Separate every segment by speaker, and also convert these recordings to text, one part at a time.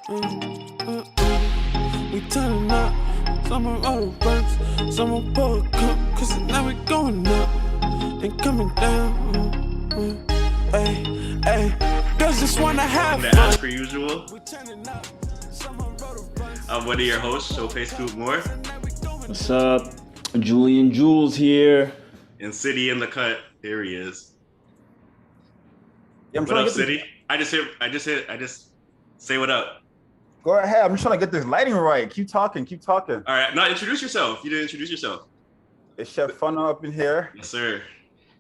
Speaker 1: We turning up. Some of our birds, some of pull come, cause now we going up and coming down. Hey, girls just wanna have fun.
Speaker 2: As per usual, I'm one of your hosts, Showface Scoop Moore.
Speaker 3: What's up? Julian Jules here.
Speaker 2: And City in the cut. Here he is.
Speaker 4: Yeah,
Speaker 2: what up, City? I just say what up.
Speaker 4: Go ahead. I'm just trying to get this lighting right. Keep talking. All
Speaker 2: right. Now introduce yourself. You didn't introduce yourself.
Speaker 4: It's Chef Funna up in here.
Speaker 2: Yes, sir.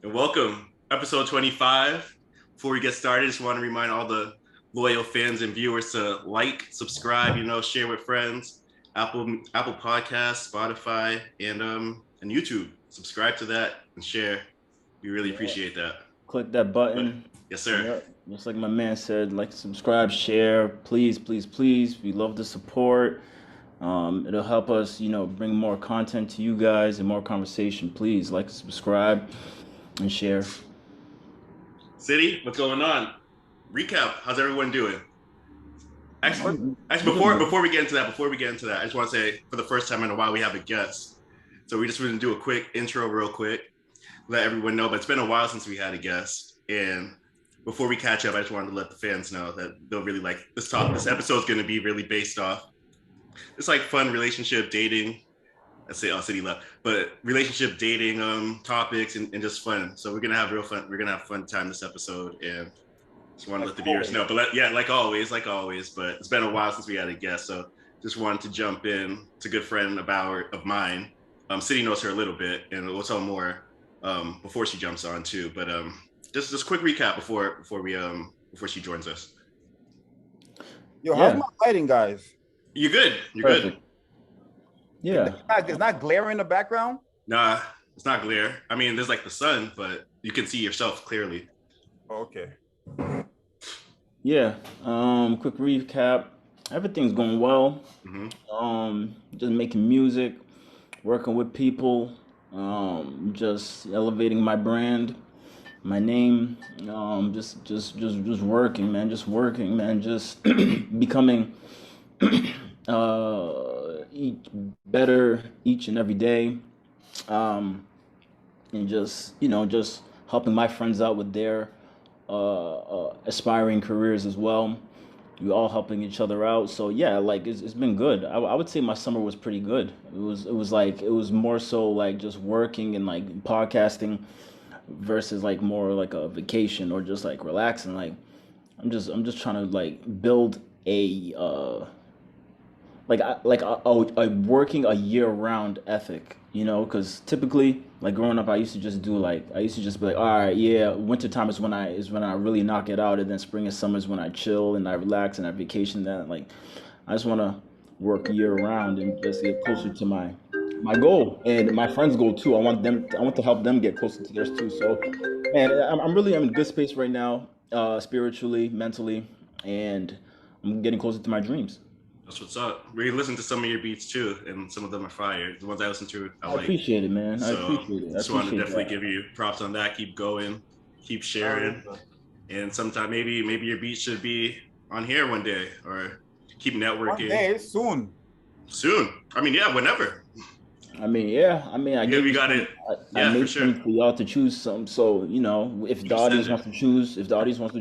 Speaker 2: And welcome. Episode 25. Before we get started, just want to remind all the loyal fans and viewers to like, subscribe, share with friends. Apple Podcasts, Spotify, and YouTube. Subscribe to that and share. We really appreciate that.
Speaker 3: Click that button.
Speaker 2: Yes, sir.
Speaker 3: Yeah. Just like my man said, like, subscribe, share, please. We love the support. It'll help us, bring more content to you guys and more conversation. Please like, subscribe, and share.
Speaker 2: City, what's going on? Recap. How's everyone doing? Actually, before we get into that, I just want to say, for the first time in a while, we have a guest. So we just want to do a quick intro real quick, let everyone know, but it's been a while since we had a guest. And before we catch up, I just wanted to let the fans know that they'll really like this talk. This episode is going to be really based off, it's like fun relationship, dating. Let's say, City left, but relationship, dating topics and just fun. So we're going to have real fun. We're going to have fun time this episode. And just want to let the viewers know. But like always, but it's been a while since we had a guest. So just wanted to jump in. It's a good friend of mine. City knows her a little bit, and we'll tell more before she jumps on too. But just quick recap before she joins us.
Speaker 4: Yo, how's my lighting, guys?
Speaker 2: You're good.
Speaker 3: Perfect.
Speaker 2: Good.
Speaker 3: Yeah.
Speaker 4: It's not glare in the background?
Speaker 2: Nah, it's not glare. I mean, there's like the sun, but you can see yourself clearly.
Speaker 4: Oh, okay.
Speaker 3: Yeah. Quick recap. Everything's going well.
Speaker 2: Mm-hmm.
Speaker 3: Just making music, working with people, just elevating my brand, my name, just working, man, just becoming better each and every day, and just helping my friends out with their aspiring careers as well. We're all helping each other out. So yeah, like it's been good. I would say my summer was pretty good. It was more so like just working and like podcasting versus like more like a vacation or just like relaxing. Like I'm just trying to like build a working a year-round ethic, because typically, like growing up, I used to just be like, all right, yeah, wintertime is when I really knock it out, and then spring and summer is when I chill and I relax and I vacation. Then like, I just want to work year-round and just get closer to my goal and my friends' goal too. I want to help them get closer to theirs too. So, man, I'm in a good space right now, spiritually, mentally, and I'm getting closer to my dreams.
Speaker 2: That's what's up. We listen to some of your beats too, and some of them are fire. The ones I listen to, I like.
Speaker 3: Appreciate it, man. I appreciate it.
Speaker 2: Just want to definitely give you props on that. Keep going, keep sharing, and sometime maybe your beats should be on here one day, or keep networking.
Speaker 4: One day, soon.
Speaker 2: I mean, yeah, whenever.
Speaker 3: I guess
Speaker 2: we got it.
Speaker 3: I made some for y'all to choose some. So if the audience wants to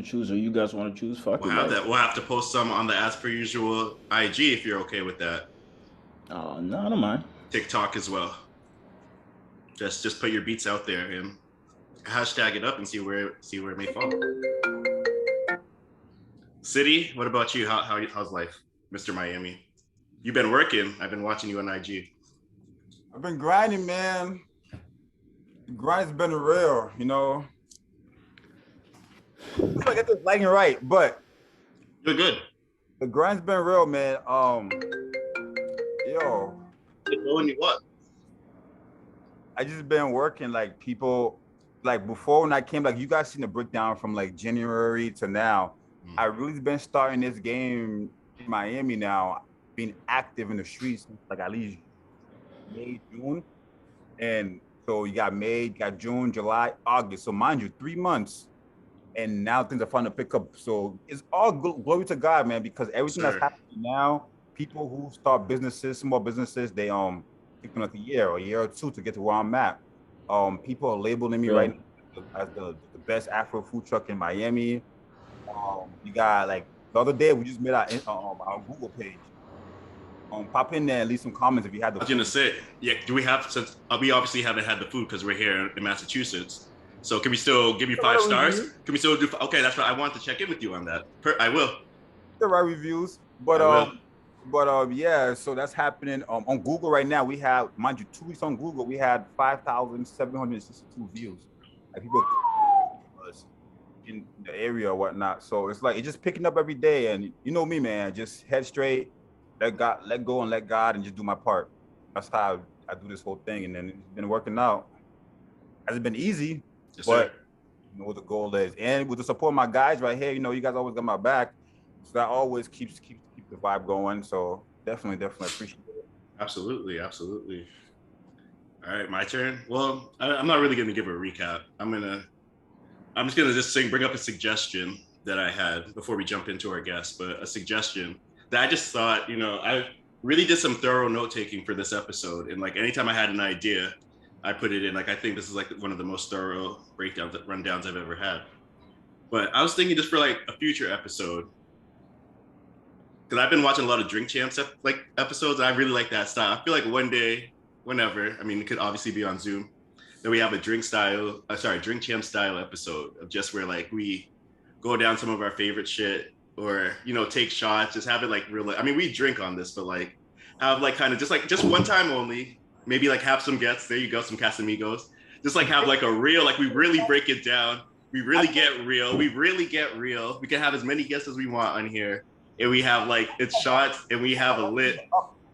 Speaker 3: choose, or you guys want to choose, fuck it.
Speaker 2: We'll have to post some on the as per usual IG if you're okay with that.
Speaker 3: Oh no, I don't mind.
Speaker 2: TikTok as well. Just put your beats out there and hashtag it up and see where it may fall. City, what about you? How's life, Mr. Miami? You've been working. I've been watching you on IG.
Speaker 4: I've been grinding, man. The grind's been real, Let's get this lighting right, but
Speaker 2: you're good.
Speaker 4: The grind's been real, man.
Speaker 2: Doing what?
Speaker 4: I just been working like people, like before when I came, like you guys seen the breakdown from like January to now. I really been starting this game in Miami now, being active in the streets, like at least May, June. And so you got May, you got June, July, August. So mind you, 3 months. and now things are starting to pick up. So it's all glory to God, man, because everything that's happening now, people who start businesses, small businesses, they taking like a year or two to get to where I'm at. People are labeling me right now as the best Afro food truck in Miami. You got like the other day we just made our Google page. Pop in there and leave some comments if you had the
Speaker 2: I was
Speaker 4: food.
Speaker 2: gonna say, yeah, do we have, since we obviously haven't had the food because we're here in Massachusetts. So can we still give you 5 stars? Can we still do, okay, that's right. I want to check in with you on that. I will.
Speaker 4: The right reviews. But yeah, so that's happening. On Google right now, we have, mind you, 2 weeks on Google, we had 5,762 views. Like people in the area or whatnot. So it's like it's just picking up every day. And you know me, man, just head straight, let go and let God and just do my part. That's how I do this whole thing. And then it's been working out. Hasn't been easy,
Speaker 2: Yes,
Speaker 4: but
Speaker 2: sir.
Speaker 4: you know what the goal is. And with the support of my guys right here, you know, you guys always got my back. So that always keeps the vibe going. So definitely appreciate it.
Speaker 2: Absolutely. All right, my turn. Well, I'm not really going to give a recap. I'm just going to bring up a suggestion that I had before we jump into our guest, but a suggestion that I just thought, you know, I really did some thorough note taking for this episode. And like anytime I had an idea, I put it in. Like, I think this is like one of the most thorough rundowns I've ever had. But I was thinking just for like a future episode, because I've been watching a lot of Drink Champs episodes. And I really like that style. I feel like one day, whenever, I mean, it could obviously be on Zoom, that we have a Drink Champ style episode of just where like we go down some of our favorite shit or, you know, take shots, just have it like real. I mean, we drink on this, but like have like kind of just one time only, maybe like have some guests. There you go, some Casamigos. Just like have like a real, like we really break it down. We really get real. We can have as many guests as we want on here. And we have like, it's shots and we have a lit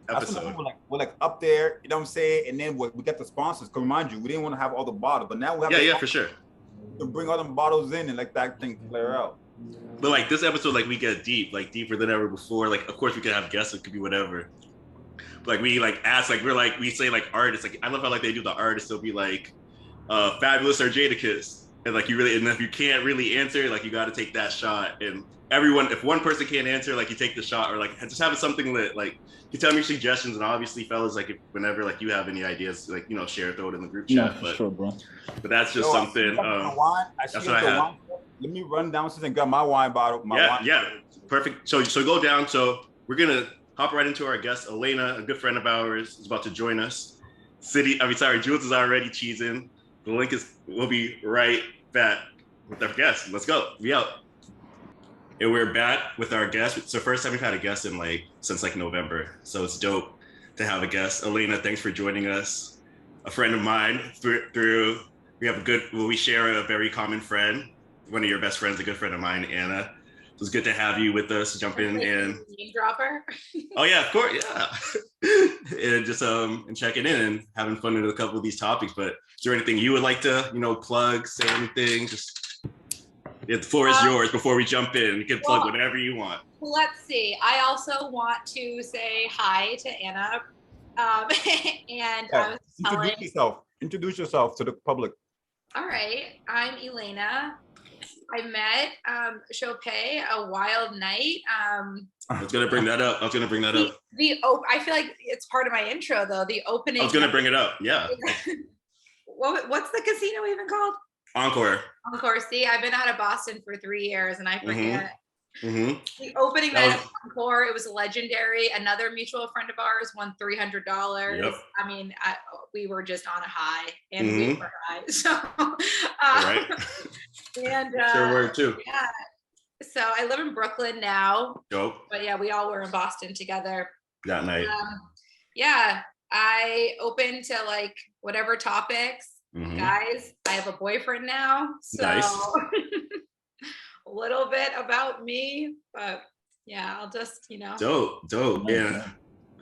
Speaker 2: episode.
Speaker 4: We're like up there, you know what I'm saying? And then we get the sponsors. Cause remind you, we didn't want to have all the bottles, but now we have
Speaker 2: Yeah, for sure.
Speaker 4: To bring all them bottles in and like that thing clear out.
Speaker 2: But like this episode, like we get deep, like deeper than ever before. Like, of course we could have guests, it could be whatever. But like we like ask, like we say like artists, like I love how like they do the artists, they'll be like Fabulous or Jadakiss. And like and if you can't really answer, like you got to take that shot. And everyone, if one person can't answer, like you take the shot, or like just have something lit. Like you tell me your suggestions, and obviously, fellas, like whenever like you have any ideas, like you know, throw it in the group chat.
Speaker 3: Yeah, for sure, bro.
Speaker 2: But that's just something. That's what I have.
Speaker 4: Let me run downstairs and grab my wine bottle.
Speaker 2: Yeah, perfect. So go down. So we're gonna hop right into our guest, Elaina, a good friend of ours, is about to join us. Jules is already cheesing. The link will be right back with our guest. Let's go. We out. And we're back with our guest. It's the first time we've had a guest since November. So it's dope to have a guest. Elaina, thanks for joining us. A friend of mine we share a very common friend. One of your best friends, a good friend of mine, Anna. So it's good to have you with us. Jump in and
Speaker 5: name dropper.
Speaker 2: Oh yeah, of course, yeah. And just and checking in and having fun with a couple of these topics. But is there anything you would like to, plug, say anything? The floor is yours before we jump in. You can plug whatever you want.
Speaker 5: Let's see. I also want to say hi to Anna. And I was
Speaker 4: Introduce yourself to the public.
Speaker 5: All right. I'm Elaina. I met Chopay a wild night.
Speaker 2: I was gonna bring that up.
Speaker 5: I feel like it's part of my intro though. The opening.
Speaker 2: I was gonna bring it up. Yeah.
Speaker 5: What's the casino even called?
Speaker 2: Encore.
Speaker 5: See, I've been out of Boston for 3 years and I forget.
Speaker 2: Mm-hmm.
Speaker 5: The opening night of Encore, it was legendary. Another mutual friend of ours won $300. Yep. I mean, we were just on a high, and we were high. So,
Speaker 2: right.
Speaker 5: And
Speaker 2: sure were too.
Speaker 5: Yeah. So I live in Brooklyn now.
Speaker 2: Dope.
Speaker 5: But yeah, we all were in Boston together
Speaker 2: that night.
Speaker 5: Yeah, I open to like whatever topics. Guys, I have a boyfriend now. So
Speaker 2: nice.
Speaker 5: A little bit about me, but yeah, I'll just,
Speaker 2: Dope. Yeah.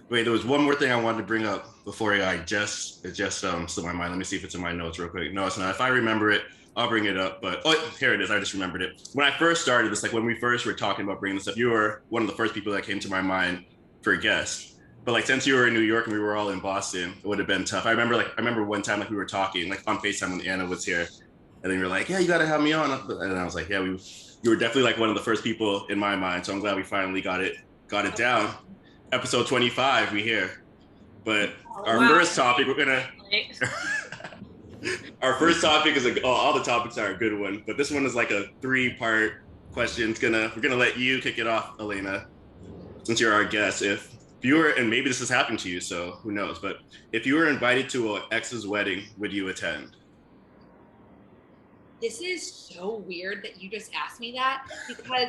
Speaker 2: Wait, there was one more thing I wanted to bring up before it just slipped my mind. Let me see if it's in my notes real quick. No, it's not. If I remember it, I'll bring it up. But here it is. I just remembered it. When I first started this, like when we first were talking about bringing this up, you were one of the first people that came to my mind for a guest. But like since you were in New York and we were all in Boston, it would have been tough. I remember one time like we were talking like on FaceTime when Anna was here. And then you're like, yeah, you got to have me on. And I was like, yeah, you were definitely like one of the first people in my mind. So I'm glad we finally got it down. Episode 25, we here. But our first topic, we're gonna. Our first topic is all the topics are a good one, but this one is like a 3-part question. We're gonna let you kick it off, Elaina, since you're our guest. If you were, and maybe this has happened to you, so who knows? But if you were invited to an ex's wedding, would you attend?
Speaker 5: This is so weird that you just asked me that, because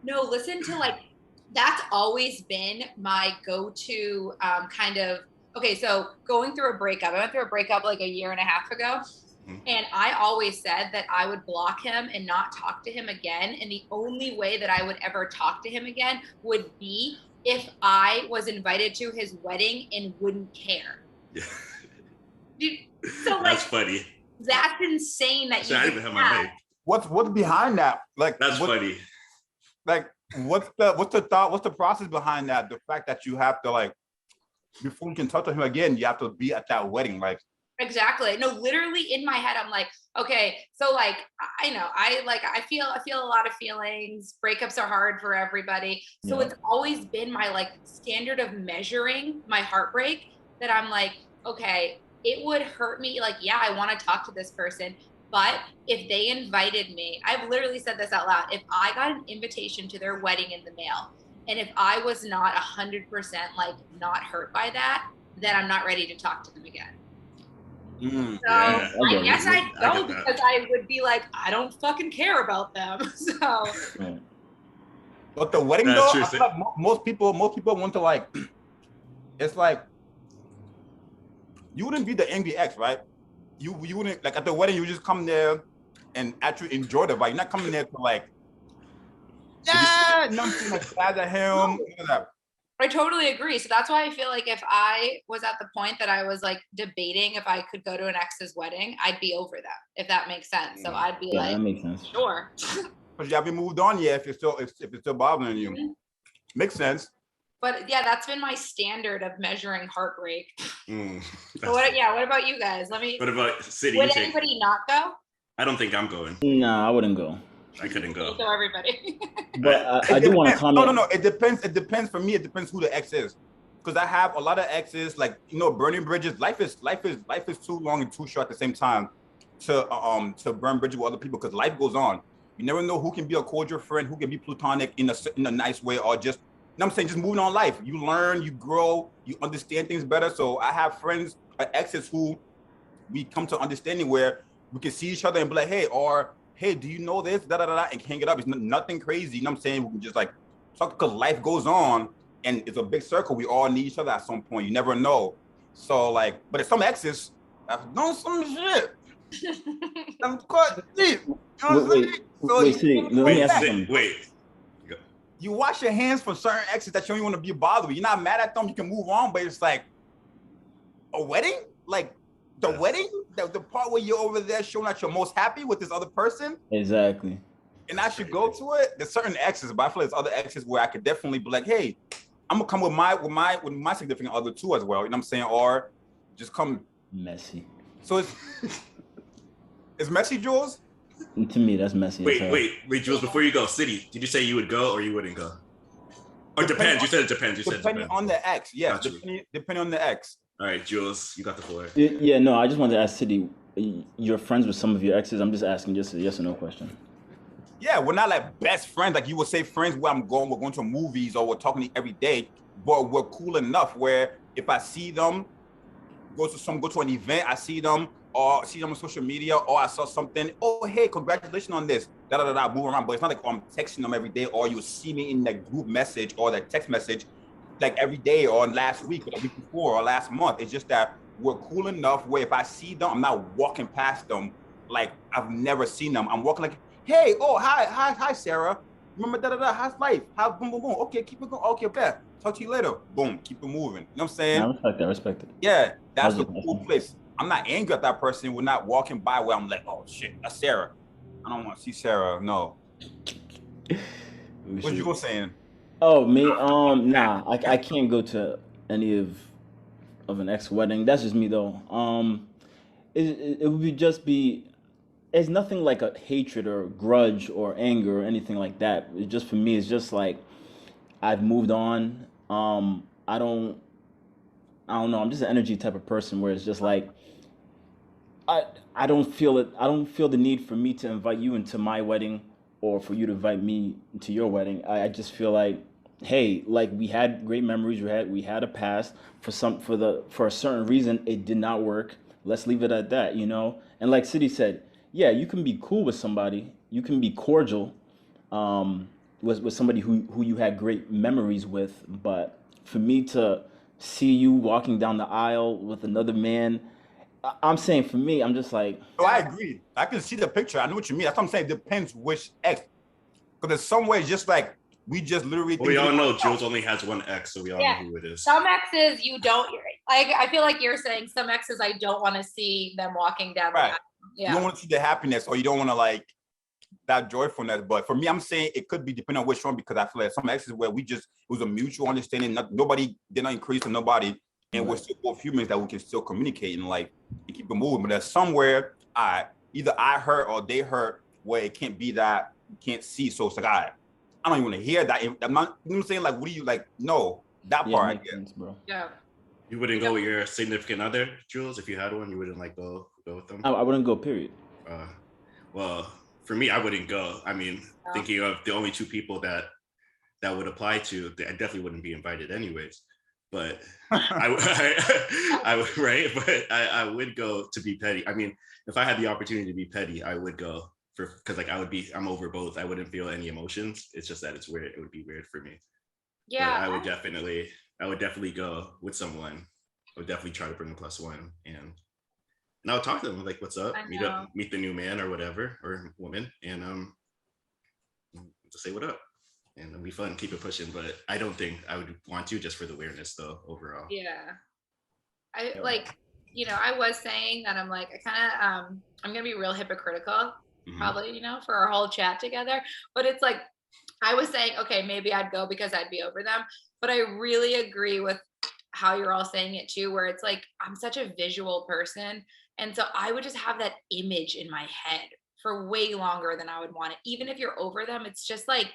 Speaker 5: no, listen to like, that's always been my go-to kind of, okay, so going through a breakup, I went through a breakup like a year and a half ago. And I always said that I would block him and not talk to him again. And the only way that I would ever talk to him again would be if I was invited to his wedding and wouldn't care.
Speaker 2: Yeah.
Speaker 5: So like,
Speaker 2: that's funny.
Speaker 5: That's insane that you
Speaker 2: even have my mic.
Speaker 4: What's behind that? Like
Speaker 2: that's funny.
Speaker 4: Like what's the thought? What's the process behind that? The fact that you have to like, before you can talk to him again, you have to be at that wedding, like.
Speaker 5: Exactly. No, literally in my head, I'm like, okay, so like, I know, I feel a lot of feelings. Breakups are hard for everybody. So It's always been my like standard of measuring my heartbreak that I'm like, okay, it would hurt me. Like, yeah, I want to talk to this person. But if they invited me, I've literally said this out loud. If I got an invitation to their wedding in the mail, and if I was not 100% like not hurt by that, then I'm not ready to talk to them again. I guess I'd go because I would be like, I don't fucking care about them. So,
Speaker 4: but the wedding though, I feel like most people want to like. It's like you wouldn't be the angry ex, right? You wouldn't like at the wedding. You just come there and actually enjoy the vibe. You're not coming there to like, nothing like sad at him.
Speaker 5: I totally agree. So that's why I feel like if I was at the point that I was like debating if I could go to an ex's wedding, I'd be over that, if that makes sense. So I'd be like,
Speaker 3: that makes sense.
Speaker 5: Sure.
Speaker 4: But you haven't moved on yet if it's still bothering you. Mm-hmm. Makes sense.
Speaker 5: But yeah, that's been my standard of measuring heartbreak. So what about you guys?
Speaker 2: What about City?
Speaker 5: Would anybody not go?
Speaker 2: I don't think I'm going.
Speaker 3: No, I wouldn't go.
Speaker 2: I couldn't go.
Speaker 5: So everybody.
Speaker 3: But I do want to comment.
Speaker 4: No. It depends. For me, it depends who the ex is. Because I have a lot of exes, like burning bridges. Life is too long and too short at the same time to burn bridges with other people. Because life goes on. You never know who can be a cordial friend, who can be platonic in a nice way, or just I'm saying just moving on life. You learn, you grow, you understand things better. So I have friends, exes who we come to understanding where we can see each other and be like, hey, do you know this? And hang it up. It's nothing crazy. You know what I'm saying? We can just like talk because life goes on and it's a big circle. We all need each other at some point. You never know. So like, but if some exes have done some shit, I'm quite deep. You know what I'm saying?
Speaker 2: Wait.
Speaker 4: You wash your hands from certain exes that you don't even want to be bothered with. You're not mad at them. You can move on, but it's like a wedding? Like, the wedding, the part where you're over there showing that you're most happy with this other person.
Speaker 3: Exactly.
Speaker 4: And I should go to it. There's certain exes, but I feel like there's other exes where I could definitely be like, hey, I'm gonna come with my significant other too as well. You know what I'm saying? Or just come
Speaker 3: messy.
Speaker 4: So it's messy, Jules?
Speaker 3: To me, that's messy.
Speaker 2: Wait, Jules, before you go, City, did you say you would go or you wouldn't go? Or depends. You said it depends.
Speaker 4: Depending on the ex, yes. Depending on the ex.
Speaker 2: All right, Jules, you got the floor.
Speaker 3: Yeah, no, I just wanted to ask City, you're friends with some of your exes. I'm just asking just a yes or no question.
Speaker 4: Yeah, we're not like best friends. Like you would say friends where we're going to movies or we're talking every day, but we're cool enough where if I see them, go to an event, I see them or see them on social media or I saw something, oh, hey, congratulations on this, move around. But it's not like I'm texting them every day or you see me in that group message or that text message like every day or last week or the week before or last month. It's just that we're cool enough where if I see them, I'm not walking past them like I've never seen them. I'm walking like, hey, oh, hi, Sarah. Remember, how's life? How, boom, boom, boom. Okay, keep it going. Okay, bet. Talk to you later. Boom, keep it moving. You know what I'm saying?
Speaker 3: I respect it.
Speaker 4: Yeah, that's a cool place. I'm not angry at that person. We're not walking by where I'm like, oh, shit, that's Sarah. I don't want to see Sarah. No. What you were saying?
Speaker 3: Oh, me? Nah, I can't go to any of an ex wedding. That's just me though. It would just be it's nothing like a hatred or grudge or anger or anything like that. It just for me, it's just like I've moved on. I don't know. I'm just an energy type of person where it's just like I I don't feel it. I don't feel the need for me to invite you into my wedding or for you to invite me to your wedding. I just feel like, hey, like we had great memories. We had a past for a certain reason it did not work. Let's leave it at that, you know. And like City said, yeah, you can be cool with somebody. You can be cordial, with somebody who you had great memories with. But for me to see you walking down the aisle with another man, I'm saying for me, I'm just like,
Speaker 4: So I agree. I can see the picture. I know what you mean. That's what I'm saying. It depends which ex. Because in some ways, just like we just literally
Speaker 2: Well, we all know Jules only has one ex, so we all know who it is.
Speaker 5: Some exes you don't like. I feel like you're saying some exes I don't want to see them walking down the aisle. Yeah.
Speaker 4: You don't want to see the happiness, or you don't want to like that joyfulness. But for me, I'm saying it could be depending on which one, because I feel like some exes where it was a mutual understanding. Nobody did not increase to nobody, and we're still both humans that we can still communicate and like and keep it moving. But there's somewhere either I hurt or they hurt where it can't be that you can't see. So it's like I don't even want to hear that. I'm not, you know what I'm saying? Like, what do you like? No, that part I get.
Speaker 3: Sense, bro.
Speaker 5: Yeah.
Speaker 2: You wouldn't go with your significant other, Jules, if you had one. You wouldn't like go with them.
Speaker 3: I wouldn't go. Period.
Speaker 2: Well, for me, I wouldn't go. I mean, thinking of the only two people that would apply to, I definitely wouldn't be invited anyways. But I would, right? But I would go to be petty. I mean, if I had the opportunity to be petty, I would go because like I'm over both. I wouldn't feel any emotions. It's just that it's weird. It would be weird for me. Yeah. But I would definitely go with someone. I would definitely try to bring a plus one, and I'll talk to them like, "What's up?" Meet the new man or whatever, or woman, and to say what up, and it'll be fun. Keep it pushing, but I don't think I would want to just for the weirdness though. Overall,
Speaker 5: yeah. Like, you know, I was saying that I'm like, I'm gonna be real hypocritical, probably, you know, for our whole chat together. But it's like, I was saying, okay, maybe I'd go because I'd be over them. But I really agree with how you're all saying it too, where it's like, I'm such a visual person. And so I would just have that image in my head for way longer than I would want it. Even if you're over them, it's just like,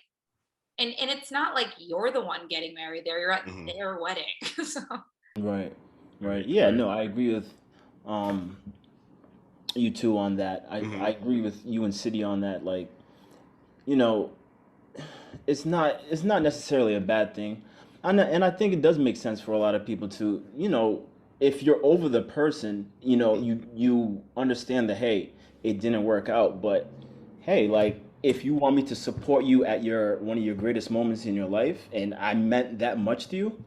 Speaker 5: and it's not like you're the one getting married there. You're at their wedding. So.
Speaker 3: Right. Yeah, no, I agree with you two on that. I agree with you and City on that. Like, you know, it's not necessarily a bad thing. And I think it does make sense for a lot of people to, you know, if you're over the person, you know, you understand that, hey, it didn't work out, but hey, like, if you want me to support you at one of your greatest moments in your life, and I meant that much to you,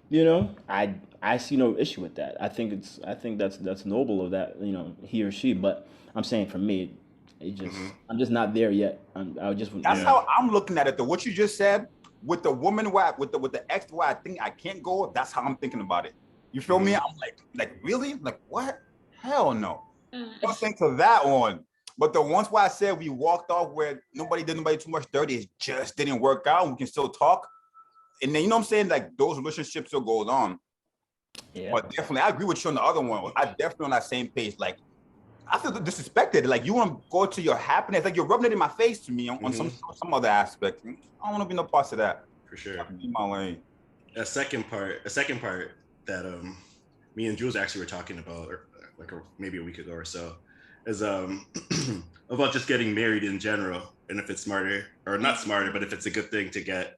Speaker 3: you know, I see no issue with that. I think that's noble of that, you know, he or she. But I'm saying for me, I'm just not there yet.
Speaker 4: That's how I'm looking at it though. What you just said with the woman with the ex where I think I can't go, that's how I'm thinking about it. You feel me? I'm like really? Like what? Hell no. I think to that one. But the ones where I said we walked off where nobody did nobody too much dirty, it just didn't work out. We can still talk. And then, you know what I'm saying? Like those relationships still goes on. Yeah. But definitely, I agree with you on the other one. I definitely on that same page. Like, I feel disrespected. Like, you want to go to your happiness. Like, you're rubbing it in my face to me on some other aspect. I don't want to be no parts of that.
Speaker 2: For sure.
Speaker 4: In my lane.
Speaker 2: A second part that me and Jules actually were talking about, maybe a week ago or so, is about just getting married in general, and if it's smarter or not smarter, but if it's a good thing to get.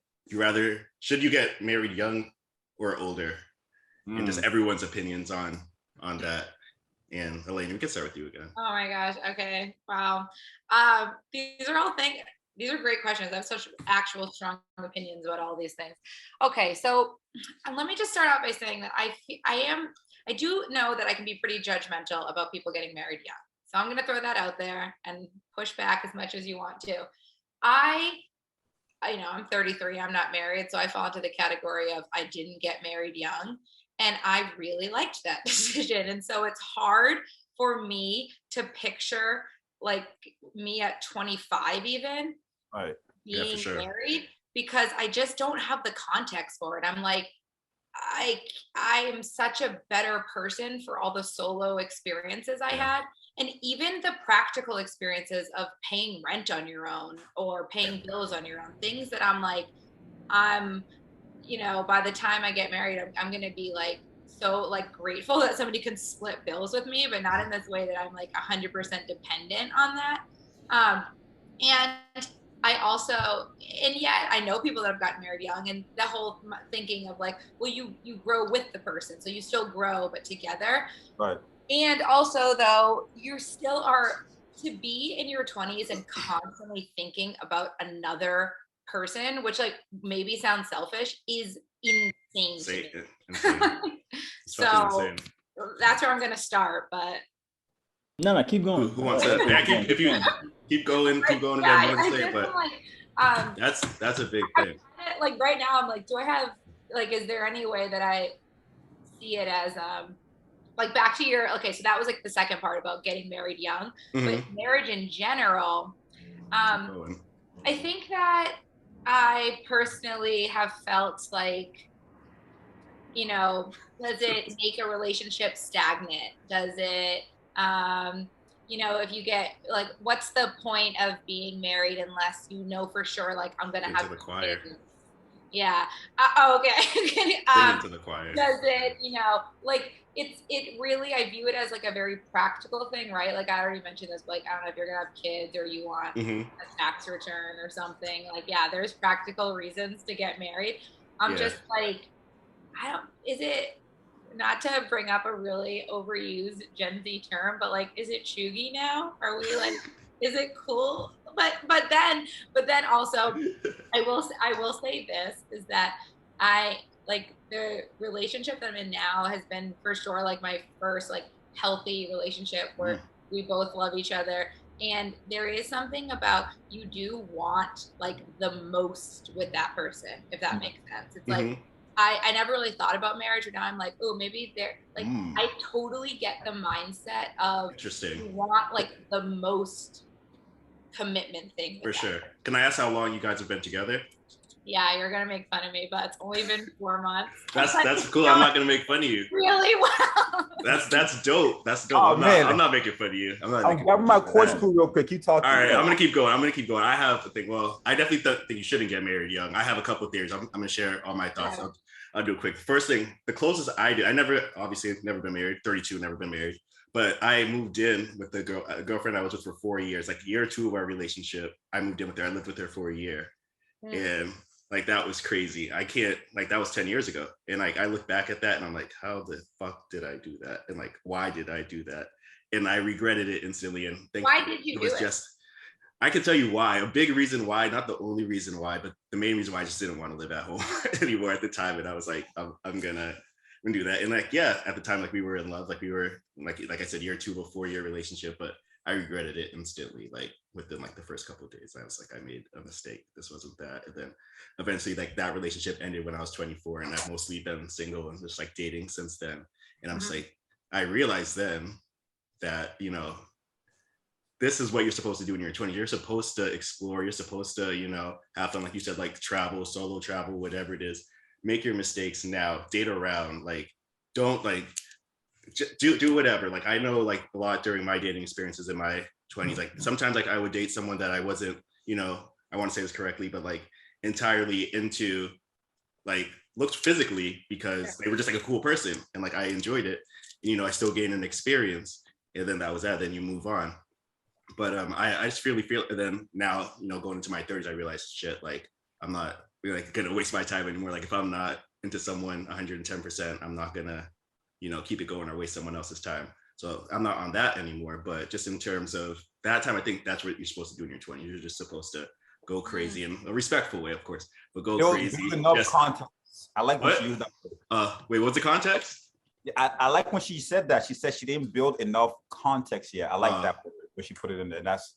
Speaker 2: Should you get married young or older? And just everyone's opinions on that. And Elaina, we can start with you again.
Speaker 5: Oh my gosh. Okay. Wow. These are great questions. I have such actual strong opinions about all these things. Okay. So let me just start out by saying that I do know that I can be pretty judgmental about people getting married young. So I'm going to throw that out there and push back as much as you want to. I'm 33, I'm not married. So I fall into the category of I didn't get married young. And I really liked that decision. And so it's hard for me to picture like me at 25 even being married, because I just don't have the context for it. I'm like, I am such a better person for all the solo experiences I had. and even the practical experiences of paying rent on your own or paying bills on your own, things that I'm like, I'm, by the time I get married, I'm going to be like, so like grateful that somebody can split bills with me, but not in this way that I'm like 100% dependent on that. And I also, and yet I know people that have gotten married young, and the whole thinking of like, well, you grow with the person, so you still grow, but together.
Speaker 4: Right.
Speaker 5: And also, though, you still are to be in your 20s and constantly thinking about another person, which like maybe sounds selfish, is insane to me.
Speaker 2: Insane.
Speaker 5: So
Speaker 2: insane.
Speaker 5: that's where I'm gonna start, but
Speaker 3: No, keep going.
Speaker 2: Who wants to? If you keep going, again, more to say, but
Speaker 5: like,
Speaker 2: that's a big thing.
Speaker 5: Like right now, I'm like, do I have like, is there any way that I see it as like back to your okay? So that was like the second part about getting married young, but marriage in general. I think that I personally have felt like, does it make a relationship stagnant? Does it, if you get like, what's the point of being married unless you know for sure, like, I'm going to have
Speaker 2: the choir.
Speaker 5: kids? Yeah. Okay.
Speaker 2: Into the choir.
Speaker 5: Does it, like, it really, I view it as like a very practical thing, right? Like I already mentioned this, but like, I don't know if you're gonna have kids or you want a tax return or something. Like, yeah, there's practical reasons to get married. I'm just like, is it, not to bring up a really overused Gen Z term, but like, is it chuggy now? Are we like, is it cool? But then also, I will say this is that I like the relationship that I'm in now has been for sure like my first like healthy relationship where we both love each other. And there is something about you do want like the most with that person, if that makes sense. It's like, I never really thought about marriage, but now I'm like, oh, maybe they're like, I totally get the mindset of you want like the most commitment thing.
Speaker 2: For sure. Can I ask how long you guys have been together?
Speaker 5: Yeah, you're gonna make fun of me, but it's only been 4 months.
Speaker 2: That's cool. I'm not gonna make fun of you.
Speaker 5: Really well.
Speaker 2: That's dope. That's dope.
Speaker 4: Oh,
Speaker 2: I'm not making fun of you.
Speaker 4: I'm grabbing my course crew real quick. You talk.
Speaker 2: All right, I'm gonna keep going. I have a thing. Well, I definitely think you shouldn't get married young. I have a couple of theories. I'm gonna share all my thoughts. I'll do it quick. First thing, the closest I did. I never been married. 32, never been married. But I moved in with a girlfriend I was with for 4 years. Like year 2 of our relationship, I moved in with her. I lived with her for a year, and like that was crazy. I can't, like, that was 10 years ago, and like I look back at that and I'm like, how the fuck did I do that? And like, why did I do that? And I regretted it instantly. And
Speaker 5: why did you do it?
Speaker 2: Just, I can tell you why. A big reason why, not the only reason why, but the main reason why I just didn't want to live at home anymore at the time. And I was like, I'm gonna do that. And like, yeah, at the time, like we were in love, like we were like I said, year 2 of a 4-year relationship, but I regretted it instantly. Like within like the first couple of days, I was like, I made a mistake. This wasn't that. And then eventually like that relationship ended when I was 24, and I've mostly been single and just like dating since then. And I'm just like, I realized then that, this is what you're supposed to do in your 20s. You're supposed to explore. You're supposed to, have fun. Like you said, like travel, solo travel, whatever it is. Make your mistakes now. Date around. Like, don't like do whatever. Like I know like a lot during my dating experiences in my 20s. Like sometimes like I would date someone that I wasn't, I want to say this correctly, but like entirely into, like looked physically because they were just like a cool person and like I enjoyed it. I still gained an experience, and then that was that. Then you move on. But I just really feel, and then now, going into my 30s, I realized shit, like I'm not like gonna waste my time anymore. Like if I'm not into someone 110%, I'm not gonna, keep it going or waste someone else's time. So I'm not on that anymore. But just in terms of that time, I think that's what you're supposed to do in your 20s. You're just supposed to go crazy in a respectful way, of course, but go crazy.
Speaker 4: Enough context. I like when she used that.
Speaker 2: Wait, what's the context?
Speaker 4: I like when she said that. She said she didn't build enough context yet. I like that when she put it in there. That's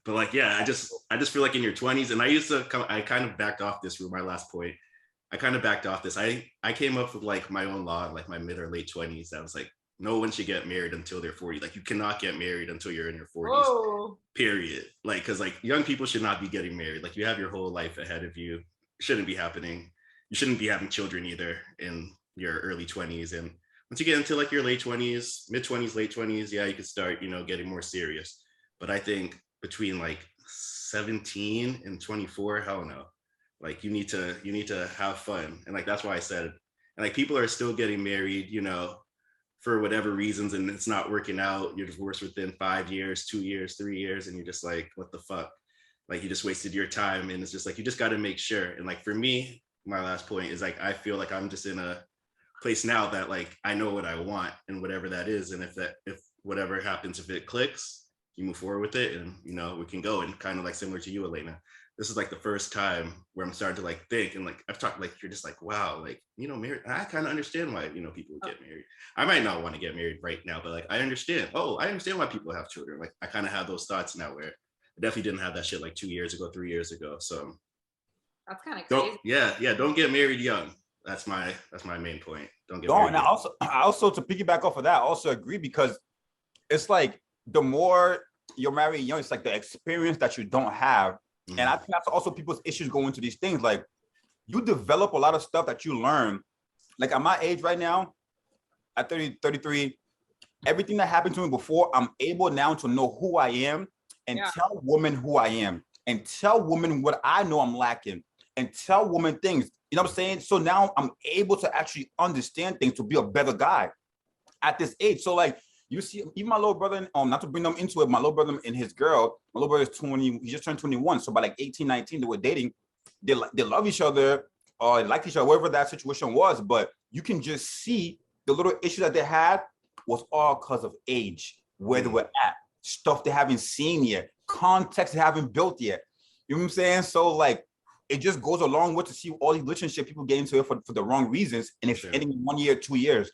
Speaker 2: but like I just feel like in your 20s, and I kind of backed off this for my last point. I kind of backed off this. I came up with like my own law in like my mid or late 20s. I was like, no one should get married until they're 40. Like you cannot get married until you're in your 40s.
Speaker 5: Whoa.
Speaker 2: Period. Like because like young people should not be getting married. Like you have your whole life ahead of you. It shouldn't be happening. You shouldn't be having children either in your early 20s. And once you get into like your late 20s, mid 20s, late 20s, yeah, you can start, getting more serious. But I think between like 17 and 24, hell no. Like you need to have fun. And like that's why I said, and like people are still getting married, for whatever reasons, and it's not working out. You're divorced within 5 years, 2 years, 3 years, and you're just like, what the fuck? Like you just wasted your time. And it's just like you just got to make sure. And like for me, my last point is like I feel like I'm just in a place now that like I know what I want and whatever that is. And if whatever happens, if it clicks, you move forward with it, and we can go. And kind of like similar to you, Elaina, this is like the first time where I'm starting to like think, and like I've talked, like you're just like, wow, like married. I kind of understand why people would get married. I might not want to get married right now, but like I understand. Oh, I understand why people have children. Like I kind of have those thoughts now, where I definitely didn't have that shit like 2 years ago, 3 years ago. So
Speaker 5: that's kind of crazy.
Speaker 2: Don't get married young. That's my main point. Don't get
Speaker 4: No,
Speaker 2: married
Speaker 4: and
Speaker 2: young.
Speaker 4: I also to piggyback off of that, I also agree, because it's like the more you're married young, it's like the experience that you don't have. And I think that's also people's issues go into these things. Like you develop a lot of stuff that you learn. Like at my age right now, at 33, everything that happened to me before, I'm able now to know who I am and tell women who I am and tell women what I know I'm lacking and tell women things. You know what I'm saying? So now I'm able to actually understand things to be a better guy at this age. So like, you see, even my little brother, not to bring them into it, my little brother and his girl, my little brother is 20, he just turned 21. So by like 18, 19, they were dating. They love each other, or they liked each other, whatever that situation was. But you can just see the little issue that they had was all because of age, where they were at, stuff they haven't seen yet, context they haven't built yet. You know what I'm saying? So like, it just goes a long way to see all these relationships people get into it for the wrong reasons. And it's ending in 1 year, 2 years.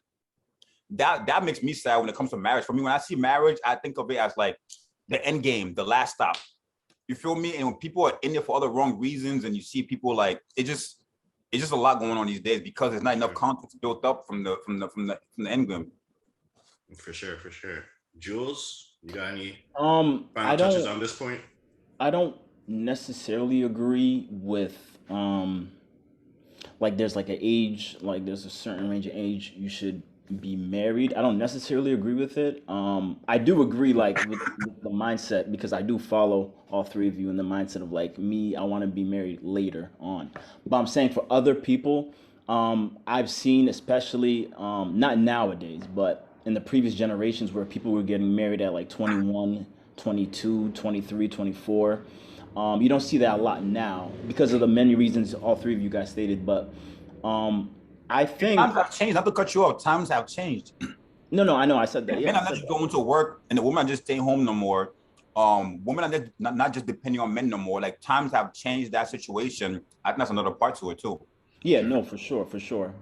Speaker 4: That makes me sad when it comes to marriage. For me, when I see marriage, I think of it as like the end game, the last stop. You feel me? And when people are in there for all the wrong reasons, and you see people like it's just a lot going on these days because there's not enough context built up from the end game.
Speaker 2: For sure. Jules, you got any
Speaker 3: I
Speaker 2: final
Speaker 3: don't
Speaker 2: touches on this point?
Speaker 3: I don't necessarily agree with like there's like an age, like there's a certain range of age you should be married. I don't necessarily agree with it. I do agree like with the mindset, because I do follow all three of you in the mindset of like me, I want to be married later on. But I'm saying for other people, I've seen, especially not nowadays, but in the previous generations, where people were getting married at like 21, 22, 23, 24. You don't see that a lot now because of the many reasons all three of you guys stated. But I think
Speaker 4: times have changed. Not to cut you off. Times have changed.
Speaker 3: No, I know. I said that.
Speaker 4: Men are not just going to work, and the women are just staying home no more. Women are just not just depending on men no more. Like times have changed that situation. I think that's another part to it too.
Speaker 3: Yeah, no, for sure.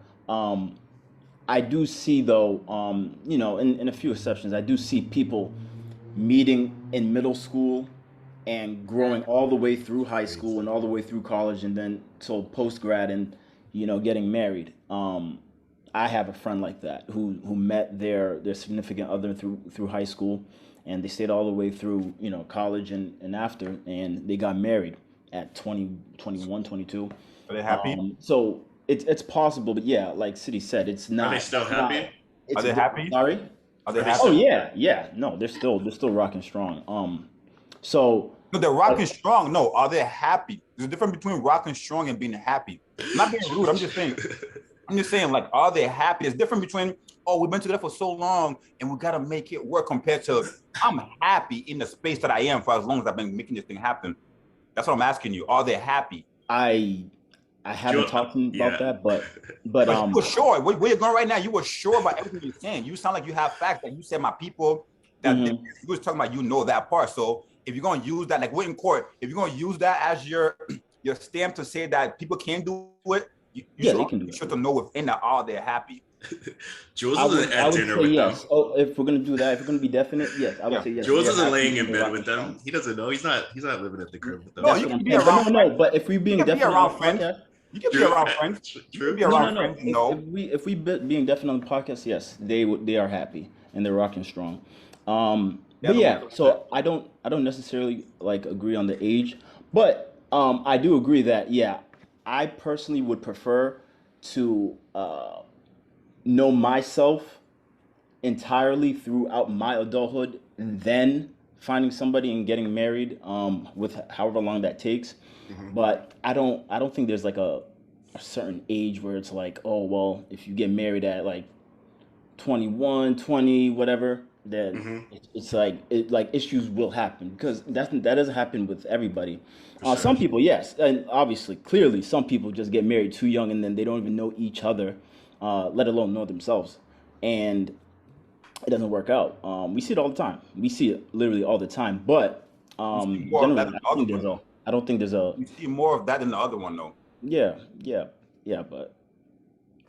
Speaker 3: I do see though, in a few exceptions, I do see people meeting in middle school and growing all the way through high school and all the way through college, and then till post grad, and getting married. I have a friend like that who met their significant other through high school, and they stayed all the way through college and after, and they got married at 20, 21, 22.
Speaker 4: Are they happy?
Speaker 3: So it's possible, but yeah, like City said, it's not.
Speaker 2: Are they still happy?
Speaker 4: Are they happy?
Speaker 3: Sorry?
Speaker 4: Are they happy?
Speaker 3: Oh yeah. No, they're still rocking strong. So
Speaker 4: no, they're rocking strong. No, are they happy? There's a difference between rocking strong and being happy. I'm not being rude. I'm just saying, like, are they happy? There's different between, oh, we've been together for so long and we gotta make it work, compared to I'm happy in the space that I am for as long as I've been making this thing happen. That's what I'm asking you. Are they happy?
Speaker 3: I haven't talked about that, but
Speaker 4: you were sure. Where you're going right now, you were sure about everything you're saying. You sound like you have facts that you said my people that you was talking about, that part. So if you're gonna use that, like we're in court, if you're gonna use that as your stamp to say that people can do it,
Speaker 3: they can do it.
Speaker 4: You should to know within that, are they happy?
Speaker 2: Jules
Speaker 3: I
Speaker 2: isn't at dinner with
Speaker 3: yes.
Speaker 2: them.
Speaker 3: Oh, if we're gonna do that, if we're gonna be definite, yes, I would say yes.
Speaker 2: Jules isn't laying in bed with them. He doesn't know. He's not living at the crib with them.
Speaker 4: No, you can be around.
Speaker 3: No, but if we being definite
Speaker 4: around friends, you can be around friends. You can be around friends. No.
Speaker 3: If we being definite on the podcast, yes, they are happy and they're rocking strong. But yeah, so I don't necessarily like agree on the age, but I do agree that I personally would prefer to know myself entirely throughout my adulthood, and then finding somebody and getting married, with however long that takes. But I don't think there's like a certain age where it's like, oh well, if you get married at like 21, 20, whatever, then
Speaker 2: Mm-hmm.
Speaker 3: it's like issues will happen, because that doesn't happen with everybody.
Speaker 2: For sure.
Speaker 3: Some people, yes, and obviously, clearly, some people just get married too young and then they don't even know each other, let alone know themselves, and it doesn't work out. We see it all the time. We see it literally all the time. But
Speaker 4: You see more of that
Speaker 3: generally,
Speaker 4: than the other one, though.
Speaker 3: I don't think there's a
Speaker 4: You see more of that than the other one, though.
Speaker 3: yeah, yeah, yeah. But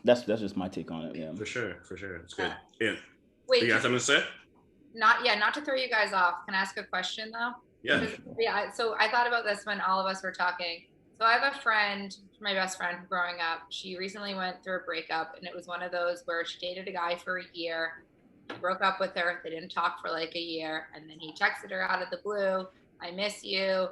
Speaker 3: that's just my take on it. Yeah.
Speaker 2: For sure. It's good. Yeah.
Speaker 5: Wait,
Speaker 2: You got something to say?
Speaker 5: not to throw you guys off. Can I ask a question though?
Speaker 2: Yeah.
Speaker 5: Yeah. So I thought about this when all of us were talking. So I have a friend, my best friend from growing up. She recently went through a breakup, and it was one of those where she dated a guy for a year, broke up with her. They didn't talk for like a year, and then he texted her out of the blue, "I miss you."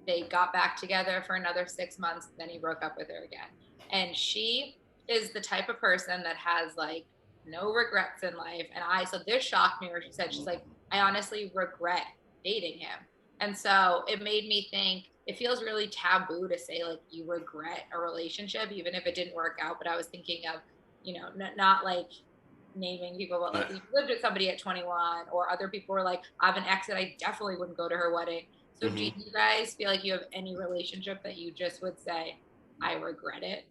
Speaker 5: They got back together for another 6 months. Then he broke up with her again. And she is the type of person that has like no regrets in life. And so this shocked me where she said, she's like, I honestly regret dating him. And so it made me think, it feels really taboo to say like you regret a relationship, even if it didn't work out. But I was thinking of, not like naming people, but like we lived with somebody at 21, or other people were like, I have an ex that I definitely wouldn't go to her wedding. So do you guys feel like you have any relationship that you just would say, I regret it?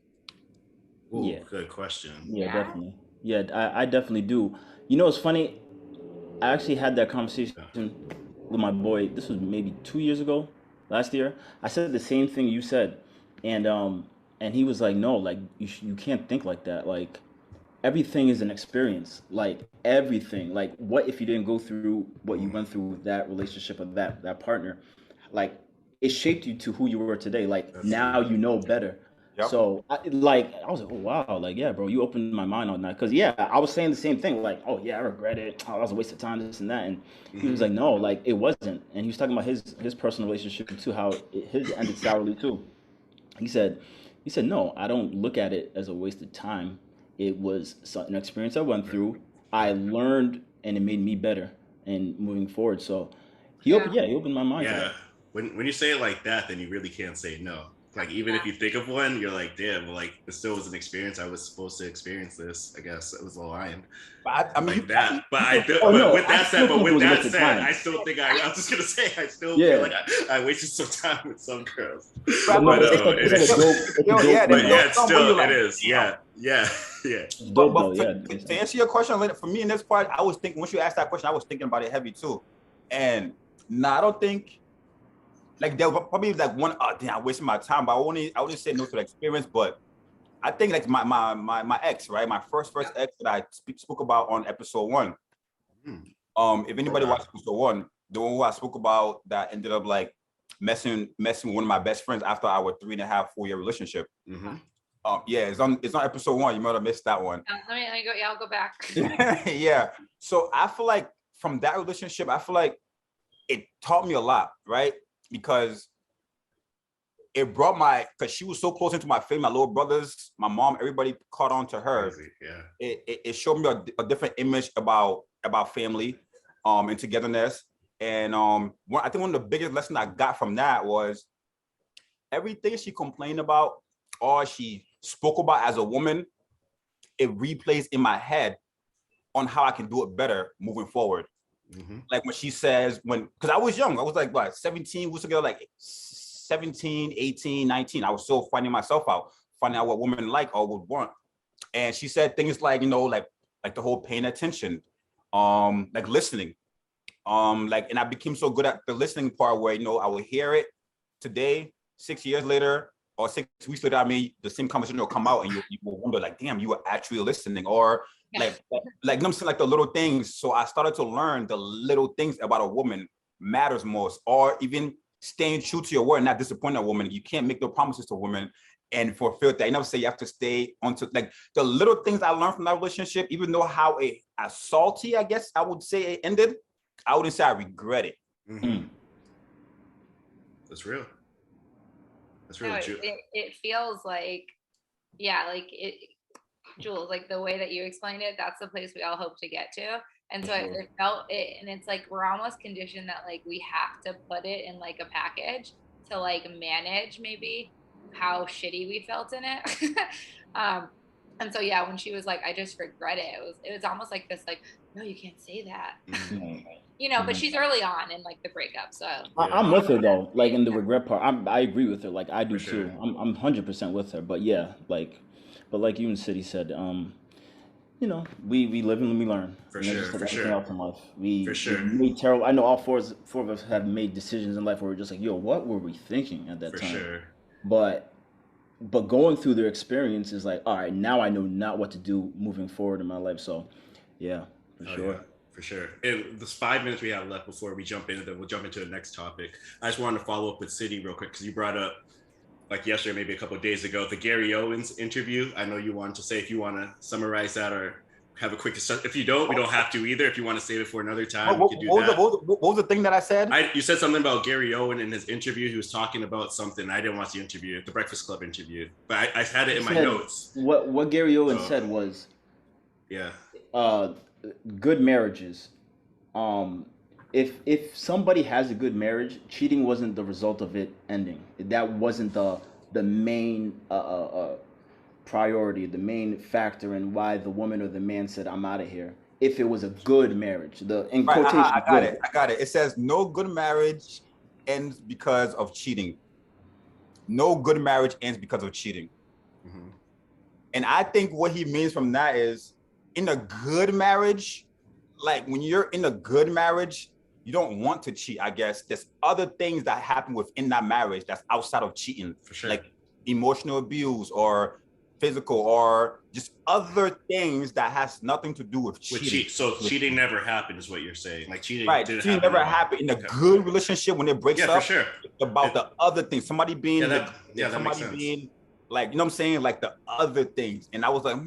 Speaker 2: Ooh,
Speaker 3: Yeah.
Speaker 2: good question.
Speaker 3: Yeah,
Speaker 5: Yeah?
Speaker 3: definitely. Yeah, I definitely do. You know, it's funny. I actually had that conversation with my boy. This was maybe 2 years ago, last year. I said the same thing you said, and he was like, "No, like you can't think like that. Like everything is an experience. Like everything. Like what if you didn't go through what you went through with that relationship or that partner? Like it shaped you to who you were today. Like
Speaker 2: That's
Speaker 3: now you know better."
Speaker 4: Yep.
Speaker 3: So I was like, oh wow, like yeah, bro, you opened my mind on that. Cause yeah, I was saying the same thing, like, oh yeah, I regret it. Oh, that was a waste of time, this and that. And he was like, no, like it wasn't. And he was talking about his personal relationship too, how his ended sourly too. He said, no, I don't look at it as a waste of time. It was an experience I went through. I learned, and it made me better and moving forward. So he opened my mind to
Speaker 2: Yeah.
Speaker 3: that.
Speaker 2: When you say it like that, then you really can't say no. Like even if you think of one, you're like, damn, well, like it still was an experience. I was supposed to experience this. I guess it was a line
Speaker 4: But I mean,
Speaker 2: like that. But
Speaker 3: Oh no,
Speaker 2: with
Speaker 3: I
Speaker 2: that
Speaker 3: still
Speaker 2: said,
Speaker 3: think it was a waste of time.
Speaker 2: I still think I was just gonna say I still
Speaker 3: Yeah.
Speaker 2: feel like I wasted some time with some girls.
Speaker 3: But no,
Speaker 2: But
Speaker 3: it's like a dope, it's a
Speaker 4: Yo,
Speaker 3: dope,
Speaker 4: yeah,
Speaker 2: but
Speaker 3: man.
Speaker 2: yeah, it's
Speaker 4: Some way
Speaker 2: still
Speaker 4: you
Speaker 2: it
Speaker 4: like,
Speaker 2: is.
Speaker 4: damn.
Speaker 2: Yeah.
Speaker 3: It's
Speaker 4: But
Speaker 3: dope though.
Speaker 4: but
Speaker 3: Yeah.
Speaker 4: to answer your question, Elaina, for me in this part, I was thinking once you asked that question, I was thinking about it heavy too. And I don't think like there was probably like one, oh damn, I wasted my time, but I wouldn't say no to the experience. But I think like my ex, right? My first ex that I spoke about on episode 1. If anybody watched episode 1, the one who I spoke about that ended up like messing with one of my best friends after our 3.5-4 year relationship. Yeah, it's on episode 1. You might have missed that one.
Speaker 5: Let me go. Yeah, I'll go back.
Speaker 4: Yeah. So I feel like from that relationship, I feel like it taught me a lot, right? Because it brought because she was so close into my family, my little brothers, my mom, everybody caught on to her.
Speaker 2: Crazy. Yeah.
Speaker 4: It showed me a different image about family, and togetherness. And I think one of the biggest lessons I got from that was everything she complained about or she spoke about as a woman, it replays in my head on how I can do it better moving forward. Like when she says, because I was young, I was like, what, 17, we was together like 17, 18, 19. I was still finding myself out, finding out what women like or would want. And she said things like, like the whole paying attention, like listening. And I became so good at the listening part where, I would hear it today, 6 years later, or 6 weeks later, the same conversation will come out and you will wonder like, damn, you were actually listening, or like I'm saying, like the little things. So I started to learn the little things about a woman matters most, or even staying true to your word, not disappointing a woman. You can't make no promises to women and fulfill that. You never say you have to stay on to like the little things I learned from that relationship, even though how as salty, I guess I would say it ended, I wouldn't say I regret it.
Speaker 2: That's real. That's really true.
Speaker 5: It feels like, yeah, like it, Jules, like the way that you explained it, that's the place we all hope to get to. And
Speaker 3: For
Speaker 5: so
Speaker 3: sure.
Speaker 5: it felt it, and it's like we're almost conditioned that like we have to put it in like a package to like manage maybe how shitty we felt in it. um, and so yeah, when she was like, I just regret it, it was almost like this like, no, you can't say that.
Speaker 3: Mhm.
Speaker 5: You know, but
Speaker 3: Mhm.
Speaker 5: she's early on in like the breakup, so
Speaker 3: I'm with her though. Like in the regret part, I agree with her. Like I do
Speaker 2: For sure.
Speaker 3: too. I'm 100% with her. But yeah, like, but like you and City said, you know, we live and we learn.
Speaker 2: For
Speaker 3: You know,
Speaker 2: sure,
Speaker 3: just like
Speaker 2: for
Speaker 3: everything
Speaker 2: sure.
Speaker 3: else in life.
Speaker 2: For
Speaker 3: We
Speaker 2: sure.
Speaker 3: made terrible. I know all four of us have made decisions in life where we're just like, yo, what were we thinking at that
Speaker 2: For
Speaker 3: time?
Speaker 2: sure.
Speaker 3: But going through their experience is like, all right, now I know not what to do moving forward in my life. So, yeah, for
Speaker 2: Oh
Speaker 3: sure.
Speaker 2: yeah, for sure. And this 5 minutes we have left before we jump in, then we'll jump into the next topic. I just wanted to follow up with City real quick because you brought up like yesterday, maybe a couple of days ago, the Gary Owens interview. I know you wanted to say if you want to summarize that or have a quick discussion. If you don't, we don't have to either. If you want to save it for another time, we could do that.
Speaker 4: What was the thing that I said?
Speaker 2: You said something about Gary Owen in his interview. He was talking about something. I didn't watch the interview, the Breakfast Club interview, but I had it in my notes.
Speaker 3: What Gary Owen
Speaker 2: So,
Speaker 3: said was,
Speaker 2: yeah,
Speaker 3: uh, good marriages. Um, if somebody has a good marriage, cheating wasn't the result of it ending. That wasn't the main priority, the main factor in why the woman or the man said, "I'm out of here." If it was a good marriage, the in
Speaker 4: Right,
Speaker 3: quotation,
Speaker 4: I got
Speaker 3: good.
Speaker 4: it. I got it. It says no good marriage ends because of cheating. No good marriage ends because of cheating.
Speaker 2: mm-hmm.
Speaker 4: And I think what he means from that is in a good marriage, like when you're in a good marriage, you don't want to cheat, I guess. There's other things that happen within that marriage that's outside of cheating.
Speaker 2: For sure.
Speaker 4: Like emotional abuse or physical or just other things that has nothing to do with cheating.
Speaker 2: So cheating never happened is what you're saying. Like cheating
Speaker 4: Right.
Speaker 2: didn't
Speaker 4: Cheating
Speaker 2: happen
Speaker 4: never
Speaker 2: at all.
Speaker 4: happened in a
Speaker 2: Okay.
Speaker 4: good relationship when it breaks
Speaker 2: Yeah,
Speaker 4: up.
Speaker 2: for sure.
Speaker 4: It's about the other things. Somebody being
Speaker 2: that makes
Speaker 4: somebody
Speaker 2: sense.
Speaker 4: being like, you know what I'm saying? Like the other things. And I was like,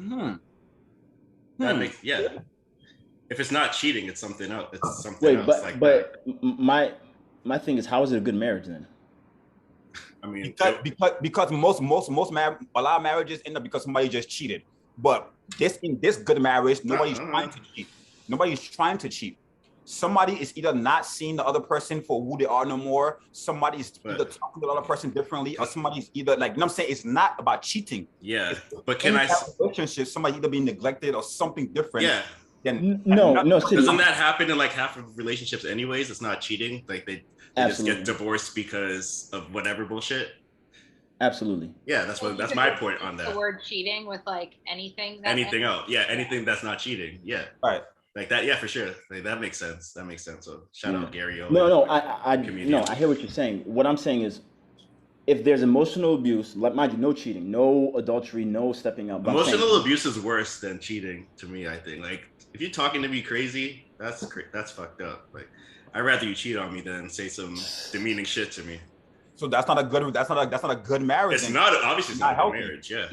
Speaker 2: That makes If it's not cheating, it's something else. It's something
Speaker 3: Wait,
Speaker 2: else.
Speaker 3: but my thing is, how is it a good marriage then?
Speaker 2: I mean,
Speaker 4: because a lot of marriages end up because somebody just cheated. But in this good marriage, nobody's trying to cheat. Nobody's trying to cheat. Somebody is either not seeing the other person for who they are no more. Somebody's either talking to the other person differently, or somebody's either like, you know what I'm saying? It's not about cheating.
Speaker 2: Yeah,
Speaker 4: but in that relationship, somebody either being neglected or something different.
Speaker 2: Yeah.
Speaker 4: Then
Speaker 3: no,
Speaker 2: doesn't that happen in like half of relationships anyways? It's not cheating. Like they just get divorced because of whatever bullshit.
Speaker 3: Absolutely.
Speaker 2: Yeah, that's my point on that.
Speaker 5: The word cheating with like anything
Speaker 2: else. Yeah, anything that's not cheating. Yeah.
Speaker 4: Right.
Speaker 2: Like that, yeah, for sure. Like, that makes sense. So shout out Gary Owen.
Speaker 3: No, I hear what you're saying. What I'm saying is, if there's emotional abuse, like mind you, no cheating, no adultery, no stepping out.
Speaker 2: Emotional abuse is worse than cheating to me. I think. Like if you're talking to me crazy, that's fucked up. Like I'd rather you cheat on me than say some demeaning shit to me.
Speaker 4: So that's not a good marriage.
Speaker 2: It's not obviously it's not a good marriage. Yeah.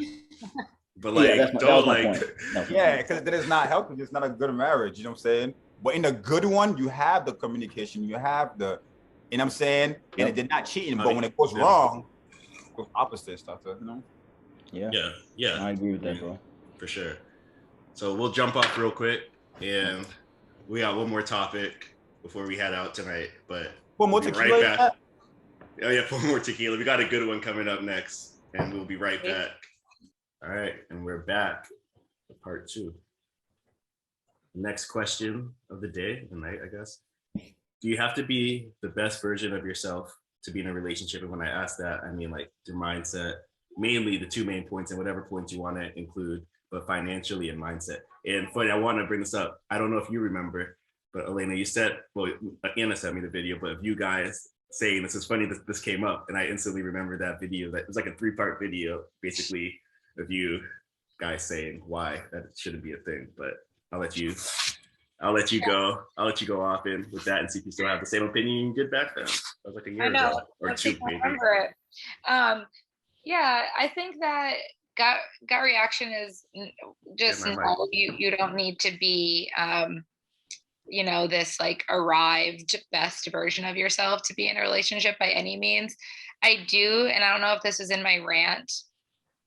Speaker 2: But like,
Speaker 4: because that is not healthy. It's not a good marriage. You know what I'm saying? But in a good one, you have the communication, you have the, you know what I'm saying? And it did not cheating, but when it goes wrong, it goes opposite stuff, you know?
Speaker 2: Yeah.
Speaker 3: I agree with that, bro.
Speaker 2: For sure. So we'll jump off real quick, and we got one more topic before we head out tonight. But
Speaker 4: one more tequila. Right back.
Speaker 2: Oh yeah, one more tequila. We got a good one coming up next, and we'll be right back. All right, and we're back for part 2. Next question of the day, the night, I guess. Do you have to be the best version of yourself to be in a relationship? And when I ask that, I mean like your mindset, mainly the 2 main points, and whatever points you want to include, but financially and mindset. And funny, I want to bring this up. I don't know if you remember, but Elaina, you said, well, Anna sent me the video, but of you guys saying this is funny, this came up, and I instantly remember that video. That it was like a 3-part video, basically, of you guys saying why that shouldn't be a thing. But I'll let you go. I'll let you go off in with that and see if you still have the same opinion you did back then. That was like a year ago or 2 maybe.
Speaker 5: Remember it. Yeah, I think that gut reaction is just no, you don't need to be this like arrived best version of yourself to be in a relationship by any means. I do, and I don't know if this is in my rant.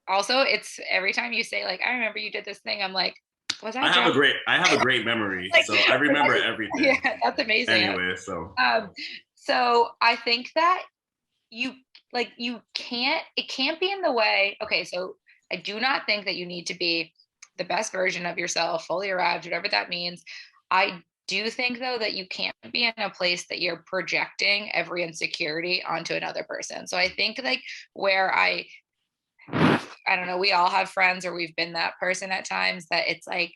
Speaker 5: Also, it's every time you say like, I remember you did this thing, I'm like, Was
Speaker 2: I have a great memory,
Speaker 5: Like,
Speaker 2: so I remember everything.
Speaker 5: Yeah, that's amazing.
Speaker 2: Anyway, so
Speaker 5: So I think that you it can't be in the way. Okay, so I do not think that you need to be the best version of yourself, fully arrived, whatever that means. I do think though that you can't be in a place that you're projecting every insecurity onto another person. So I think like where I don't know, we all have friends or we've been that person at times that it's like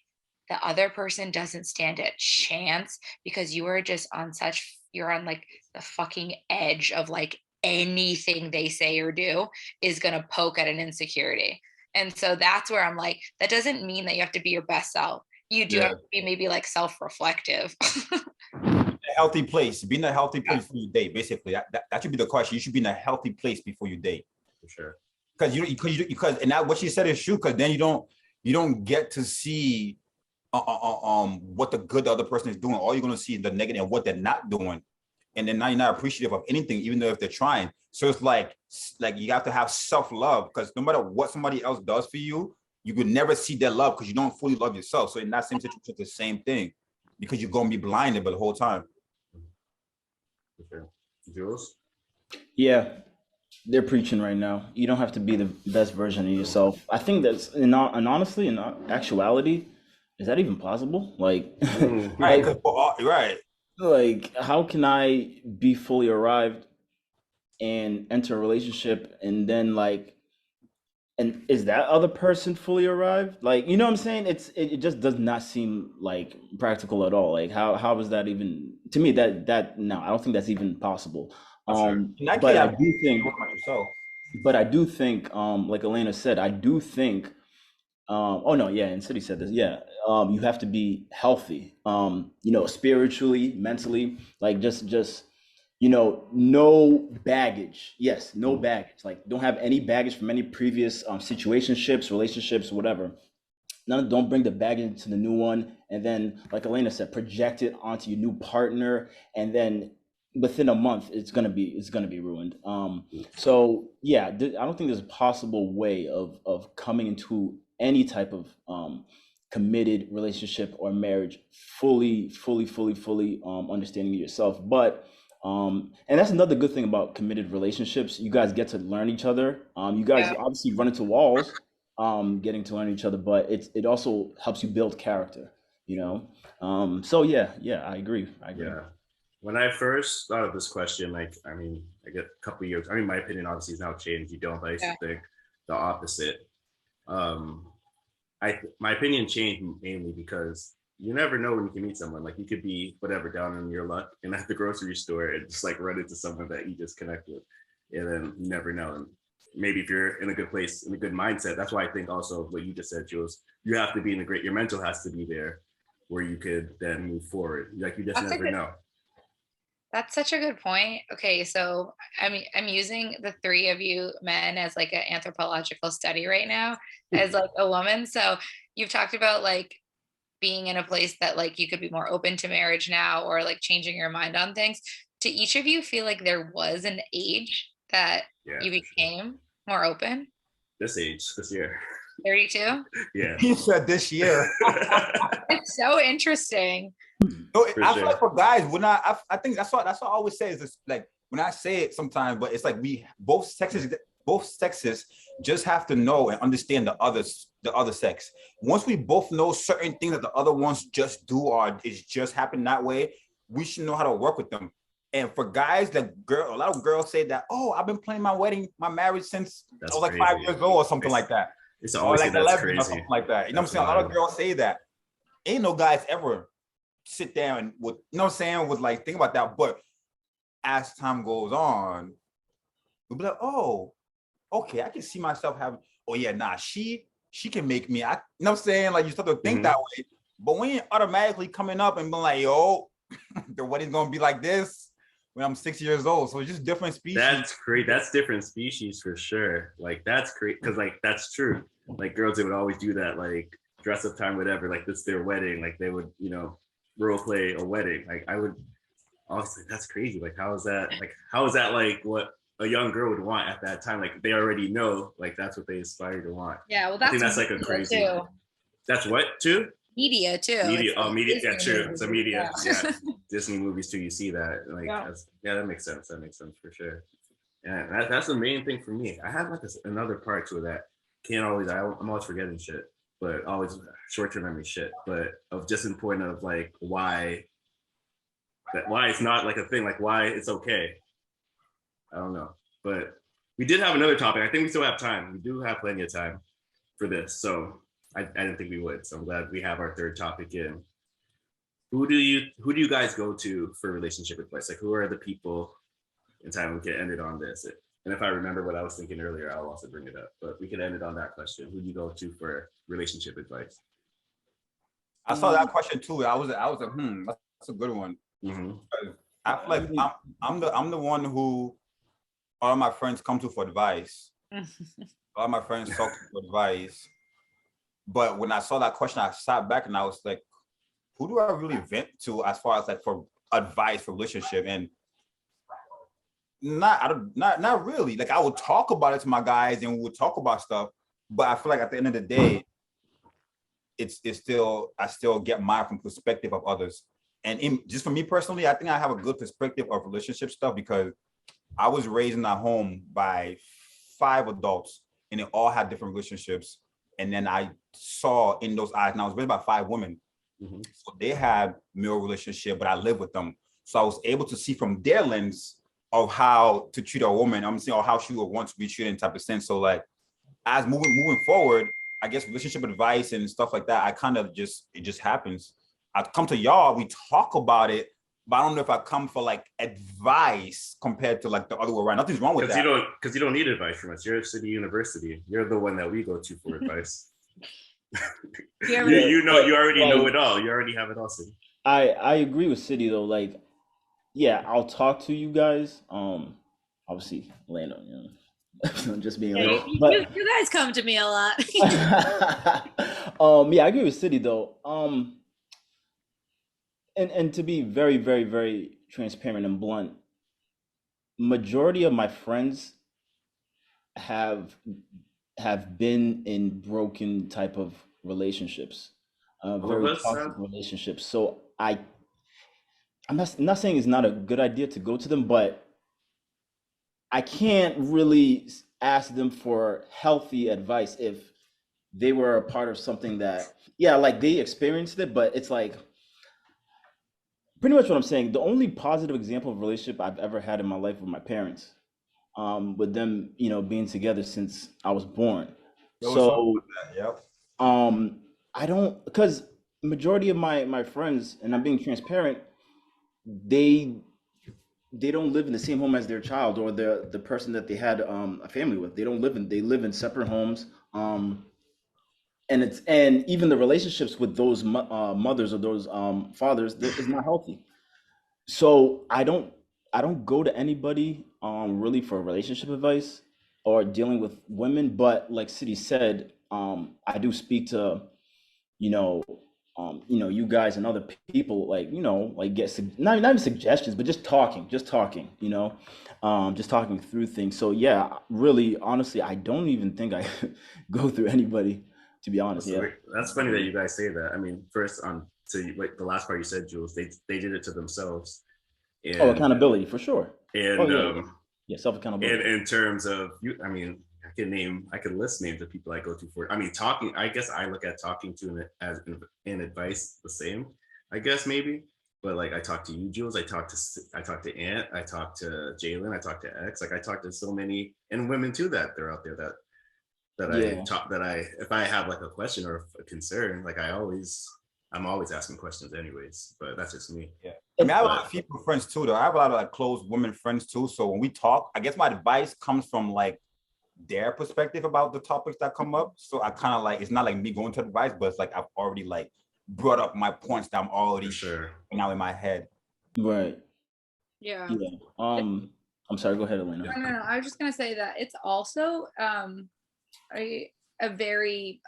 Speaker 5: the other person doesn't stand a chance because you are just you're on like the fucking edge of like anything they say or do is going to poke at an insecurity. And so that's where I'm like, that doesn't mean that you have to be your best self. You do have to be maybe like self-reflective.
Speaker 4: A healthy place. Be in a healthy place before you date. Basically, that should be the question. You should be in a healthy place before you date.
Speaker 2: for sure.
Speaker 4: Because and that what she said is true. Because then you don't get to see what the good the other person is doing. All you're gonna see is the negative and what they're not doing, and then now you're not appreciative of anything, even though if they're trying. So it's like you have to have self-love, because no matter what somebody else does for you, you could never see their love because you don't fully love yourself. So in that same situation, it's the same thing, because you're gonna be blinded the whole time.
Speaker 2: Okay. Jules?
Speaker 3: Yeah, they're preaching right now. You don't have to be the best version of yourself. I think that's, and honestly, in actuality, is that even possible? Like,
Speaker 4: Right, right.
Speaker 3: like, how can I be fully arrived and enter a relationship and then like, and is that other person fully arrived? Like, you know what I'm saying? It just does not seem like practical at all. Like, how is that even, to me, that no, I don't think that's even possible. But I do think, like Elaina said, I do think, oh no, yeah, and City said this, yeah, you have to be healthy, spiritually, mentally, like just no baggage. Yes, no baggage. Like, don't have any baggage from any previous situationships, relationships, whatever. Don't bring the baggage into the new one, and then, like Elaina said, project it onto your new partner, and then within a month it's gonna be ruined. So yeah, I don't think there's a possible way of coming into any type of committed relationship or marriage fully understanding yourself. But and that's another good thing about committed relationships. You guys get to learn each other. You guys obviously run into walls, getting to learn each other, but it also helps you build character, So yeah, I agree.
Speaker 2: Yeah. When I first thought of this question, like, I mean, I get a couple of years, I mean, my opinion obviously has now changed. You don't, but I used to think the opposite. My opinion changed mainly because you never know when you can meet someone. Like, you could be whatever, down in your luck, and at the grocery store and just like run into someone that you just connect with, and then you never know. And maybe if you're in a good place, in a good mindset, that's why I think also what you just said, Jules, you have to be your mental has to be there where you could then move forward. Like, you just never know.
Speaker 5: That's such a good point. Okay, so I'm using the three of you men as like an anthropological study right now as like a woman. So you've talked about like being in a place that like you could be more open to marriage now, or like changing your mind on things. Do each of you feel like there was an age that you became more open?
Speaker 2: This year.
Speaker 5: 32?
Speaker 2: Yeah.
Speaker 4: He said this year.
Speaker 5: It's so interesting.
Speaker 4: No, I feel like for guys, I think that's what I always say is this, like, when I say it sometimes, but it's like we both sexes just have to know and understand the other sex. Once we both know certain things that the other ones just do or is just happen that way, we should know how to work with them. And for guys, a lot of girls say that, oh, I've been planning my marriage since I was like 5 years old or something like that.
Speaker 2: It's always
Speaker 4: or like
Speaker 2: 11
Speaker 4: crazy. Or something like that. You know what I'm saying? A lot of girls say that. Ain't no guys ever sit down with, with like, think about that. But as time goes on, we'll be like, oh, okay, I can see myself having, oh yeah, nah, she can make me, you know what I'm saying? Like, you start to think that way, but we ain't automatically coming up and being like, yo, the wedding's gonna be like this when I'm 6 years old. So it's just different species.
Speaker 2: That's great. That's different species for sure. Like, that's great, because like, that's true. Like, girls, they would always do that, like dress up time, whatever, like this their wedding, like they would, role play a wedding. Like, I would honestly, that's crazy. Like, how is that like what a young girl would want at that time? Like, they already know, like, that's what they aspire to want.
Speaker 5: Yeah, well,
Speaker 2: I think that's like a crazy too. That's what too?
Speaker 5: Media too.
Speaker 2: Media,
Speaker 5: It's like
Speaker 2: media, yeah,
Speaker 5: Disney
Speaker 2: true. It's a
Speaker 5: movies,
Speaker 2: media, yeah. Disney movies too. You see that, like,
Speaker 5: Yeah.
Speaker 2: that makes sense. That makes sense for sure. Yeah, that's the main thing for me. I have like another part to it that can't always. I'm always forgetting shit, but always short-term memory shit. But of just in point of like why it's not like a thing, like why it's okay. I don't know, but we did have another topic. I think we still have time. We do have plenty of time for this, so I didn't think we would. So I'm glad we have our third topic in. Who do you guys go to for relationship advice? Like, who are the people in time we can end it on this? And if I remember what I was thinking earlier, I'll also bring it up. But we can end it on that question. Who do you go to for relationship advice?
Speaker 4: I saw that question too. I was like, that's a good one.
Speaker 2: Mm-hmm.
Speaker 4: I feel like I'm the one who all my friends come to for advice. All my friends talk to for advice. But when I saw that question, I sat back and I was like, who do I really vent to as far as like for advice for relationship? And not really. Like I would talk about it to my guys and we would talk about stuff, but I feel like at the end of the day, it's still, I still get mine from perspective of others. And just for me personally, I think I have a good perspective of relationship stuff because I was raised in a home by 5 adults and they all had different relationships. And then I saw in those eyes, and I was raised by 5 women. Mm-hmm. So they had male relationship, but I lived with them. So I was able to see from their lens of how to treat a woman, I'm saying, or how she would want to be treated in type of sense. So like, as moving forward, I guess relationship advice and stuff like that, I kind of it just happens. I come to y'all, we talk about it, but I don't know if I come for like advice compared to like the other way around. Nothing's wrong with that.
Speaker 2: Because you don't need advice from us. You're at City University. You're the one that we go to for advice. You already know it all. You already have it all, City.
Speaker 3: I agree with City though. Like, yeah, I'll talk to you guys. Obviously, Elaina, you know. I'm just being
Speaker 5: you guys come to me a lot.
Speaker 3: Yeah, I agree with City though. And to be very, very, very transparent and blunt, majority of my friends have been in broken type of relationships, very toxic relationships. So I'm not saying it's not a good idea to go to them, but I can't really ask them for healthy advice if they were a part of something that, yeah, like they experienced it, but it's like, pretty much what I'm saying, the only positive example of relationship I've ever had in my life with my parents, with them, you know, being together since I was born. So, I don't, because majority of my friends, and I'm being transparent, they don't live in the same home as their child or the person that they had a family with. They live in separate homes. And even the relationships with those mothers or those fathers is not healthy. So I don't go to anybody really for relationship advice or dealing with women. But like City said, I do speak to, you know, you guys and other people, like, like get not even suggestions, but just talking, just talking through things. So yeah, really, honestly, I don't even think I go through anybody, to be honest. Yeah,
Speaker 2: that's funny that you guys say that. I mean, first to like the last part you said, Jules, they did it to themselves. And,
Speaker 3: accountability for sure.
Speaker 2: And
Speaker 3: self accountability.
Speaker 2: In terms of you, I mean, I could list names of people I go to for. I mean, talking. I guess I look at talking to as in advice the same. I guess maybe, but like I talk to you, Jules. I talk to Ant. I talk to Jalen. I talk to X. Like I talk to so many and women too that they're out there if I have like a question or a concern, like I'm always asking questions anyways, but that's just me.
Speaker 4: Yeah. I mean, I have a lot of female friends too, though. I have a lot of like close women friends too. So when we talk, I guess my advice comes from like their perspective about the topics that come up. So I kind of like, it's not like me going to advice, but it's like I've already like brought up my points that I'm already now in my head.
Speaker 3: Right.
Speaker 5: Yeah.
Speaker 3: I'm sorry, go ahead, Elaina.
Speaker 5: No. I was just gonna say that it's also a very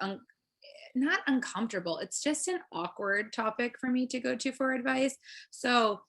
Speaker 5: not uncomfortable, it's just an awkward topic for me to go to for advice. So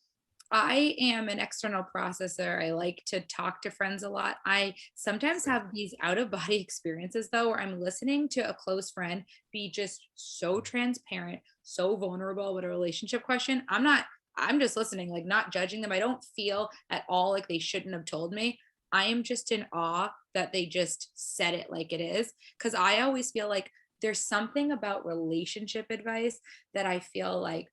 Speaker 5: I am an external processor. I like to talk to friends a lot. I sometimes have these out of body experiences though, where I'm listening to a close friend be just so transparent, so vulnerable with a relationship question. I'm just listening, like not judging them. I don't feel at all like they shouldn't have told me. I am just in awe that they just said it like it is. Cause I always feel like there's something about relationship advice that I feel like,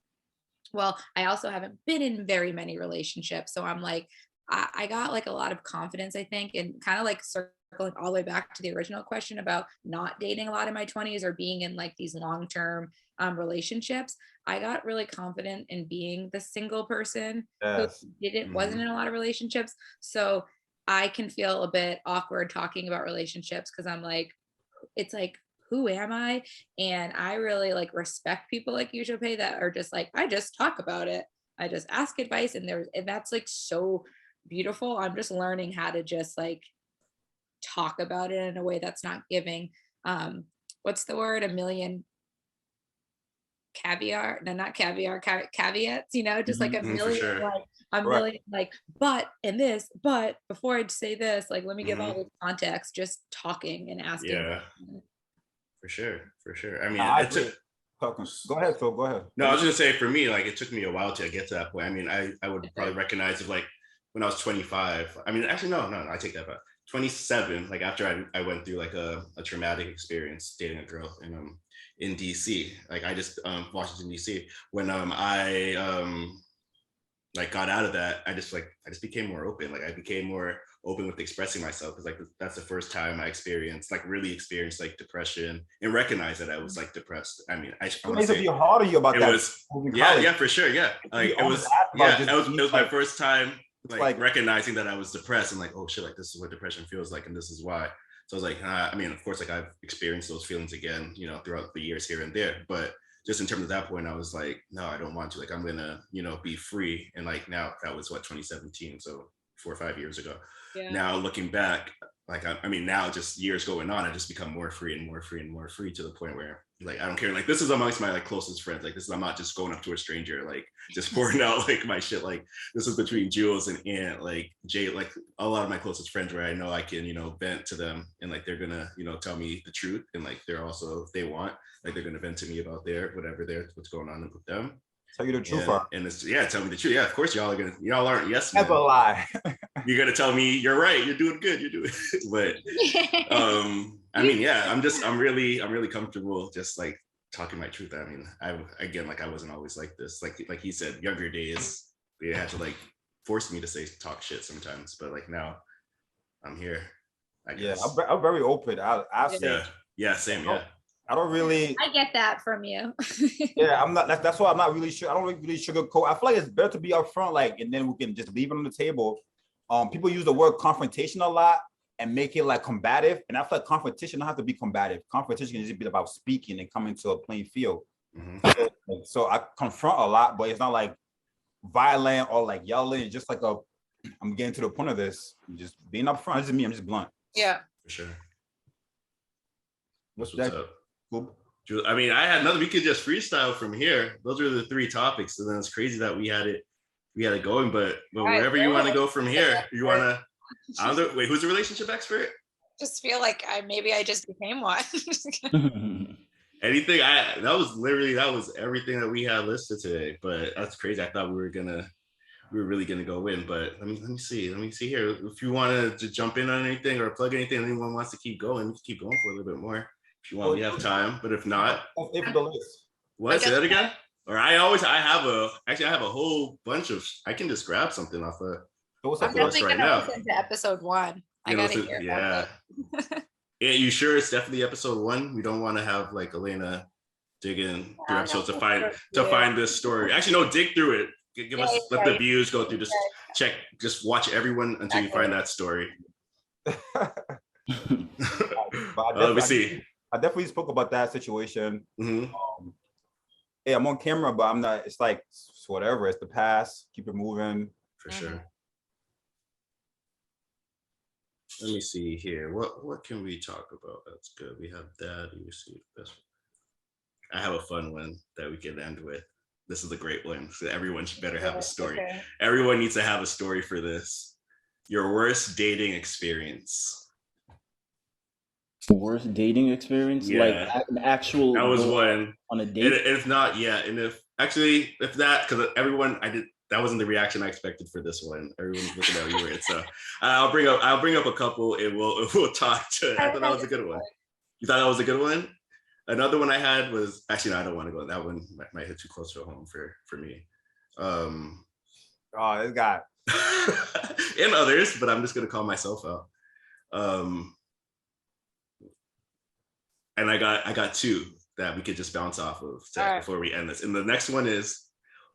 Speaker 5: well, I also haven't been in very many relationships. So I'm like, I got like a lot of confidence, I think, and kind of like circling all the way back to the original question about not dating a lot in my 20s or being in like these long-term relationships. I got really confident in being the single person who
Speaker 4: Yes.
Speaker 5: wasn't in a lot of relationships. So I can feel a bit awkward talking about relationships because I'm like, it's like, who am I? And I really like respect people like you, Chopay, that are just like, I just talk about it. I just ask advice. And that's like so beautiful. I'm just learning how to just like talk about it in a way that's not giving what's the word? A million caviar, no, not caviar, caveats, just like a
Speaker 2: Mhm, for
Speaker 5: million,
Speaker 2: sure.
Speaker 5: like a
Speaker 4: Right.
Speaker 5: million, like, but in this, but before I say this, like, let me give all
Speaker 2: Mhm.
Speaker 5: this context, just talking and asking.
Speaker 2: Yeah, for sure, for sure. I mean,
Speaker 4: I
Speaker 2: it
Speaker 4: agree.
Speaker 2: took.
Speaker 4: Go ahead, Phil. Go ahead.
Speaker 2: No, I was gonna say for me, like it took me a while to get to that point. I mean, I would probably recognize if like when I was 25. I mean, actually, no, I take that back. 27, like after I went through like a traumatic experience dating a girl in DC. Like I just Washington DC. When I like got out of that, I just became more open. Like I became more open with expressing myself because like that's the first time I really experienced like depression and recognized that I was like depressed. I mean, I
Speaker 4: It
Speaker 2: want to
Speaker 4: makes it
Speaker 2: say
Speaker 4: feel hard on you about
Speaker 2: it
Speaker 4: that.
Speaker 2: was
Speaker 4: In
Speaker 2: yeah,
Speaker 4: college.
Speaker 2: yeah, for sure, yeah. Like
Speaker 4: You
Speaker 2: it
Speaker 4: almost
Speaker 2: was
Speaker 4: asked about
Speaker 2: yeah,
Speaker 4: just
Speaker 2: it
Speaker 4: being
Speaker 2: was my
Speaker 4: like,
Speaker 2: first time like
Speaker 4: like
Speaker 2: recognizing that I was depressed and like, oh shit, like this is what depression feels like and this is why. So I was like, I mean, of course, like I've experienced those feelings again, throughout the years here and there, but just in terms of that point, I was like, no, I don't want to. Like, I'm gonna, be free. And like now, that was what 2017, so 4 or 5 years ago.
Speaker 5: Yeah.
Speaker 2: Now looking back, like I mean, now just years going on, I just become more free and more free and more free to the point where like I don't care. Like this is amongst my like closest friends. Like this is I'm not just going up to a stranger, like just pouring out like my shit. Like this is between Jules and Ant, like Jay, like a lot of my closest friends where I know I can, vent to them and like they're gonna, tell me the truth and like they're also if they want like they're gonna vent to me about what's going on with them.
Speaker 4: tell you the truth.
Speaker 2: And it's tell me the truth. Yeah, of course y'all aren't yes men.
Speaker 4: Never lie.
Speaker 2: You're gonna tell me you're right, you're doing good, you're doing but I mean, yeah, I'm really comfortable just like talking my truth. I mean, I wasn't always like this. Like he said, younger days, they had to like force me to talk shit sometimes. But like now, I'm here. I
Speaker 4: Yeah,
Speaker 2: guess.
Speaker 4: I'm very open. I say,
Speaker 2: Yeah, same. Yeah.
Speaker 4: I don't really.
Speaker 5: I get that from you.
Speaker 4: Yeah, I'm not. That's why I'm not really sure. I don't really sugarcoat. I feel like it's better to be upfront, like, and then we can just leave it on the table. People use the word confrontation a lot and make it like combative, and I feel like confrontation don't have to be combative. Confrontation can just be about speaking and coming to a plain field.
Speaker 2: Mm-hmm.
Speaker 4: So I confront a lot, but it's not like violent or like yelling. It's just like I'm getting to the point of this. I'm just being upfront. It's just me. I'm just blunt.
Speaker 5: Yeah.
Speaker 2: For sure.
Speaker 4: What's
Speaker 2: that?
Speaker 4: up? Cool.
Speaker 2: I mean, I had another. We could just freestyle from here. Those are the 3 topics, and then it's crazy that we had it going. But wherever you want to go from here, you want to. I don't know. Wait, who's the relationship expert?
Speaker 5: Just feel like maybe I just became one.
Speaker 2: Anything? That was everything that we had listed today. But that's crazy. I thought we were really gonna go in. But let me see here. If you want to jump in on anything or plug anything, anyone wants to keep going, we can keep going for a little bit more. If you want, we have time. But if not, what? Say that again? Or I have a whole bunch of. I can just grab something off of.
Speaker 5: I'm definitely gonna listen to episode 1. I gotta hear.
Speaker 2: Yeah. Yeah, you sure it's definitely episode 1? We don't want to have like Elaina digging through episodes to find this story. Actually, no, dig through it. Give us let the views go through. Just check. Just watch everyone until you find that story. Let me see.
Speaker 4: I definitely spoke about that situation.
Speaker 2: Mm-hmm.
Speaker 4: Yeah, I'm on camera, but I'm not. It's like it's whatever. It's the past. Keep it moving.
Speaker 2: For sure. Let me see here. What can we talk about? That's good. We have that. You see this. I have a fun one that we can end with. This is a great one. So everyone should better have a story.
Speaker 5: Okay.
Speaker 2: Everyone needs to have a story for this. Your worst dating experience.
Speaker 3: Worst dating experience?
Speaker 2: Yeah.
Speaker 3: Like an actual
Speaker 2: That was one.
Speaker 3: on a date?
Speaker 2: If not, yeah. And if that, because everyone, that wasn't the reaction I expected for this one. Everyone's looking at me weird. So I'll bring up a couple and we'll talk to. I thought that was a good one. You thought that was a good one? Another one I had was, actually, no, I don't want to go. That one might hit too close to home for me.
Speaker 4: Oh, this guy.
Speaker 2: And others, but I'm just gonna call myself out. And I got two that we could just bounce off of before we end this. And the next one is,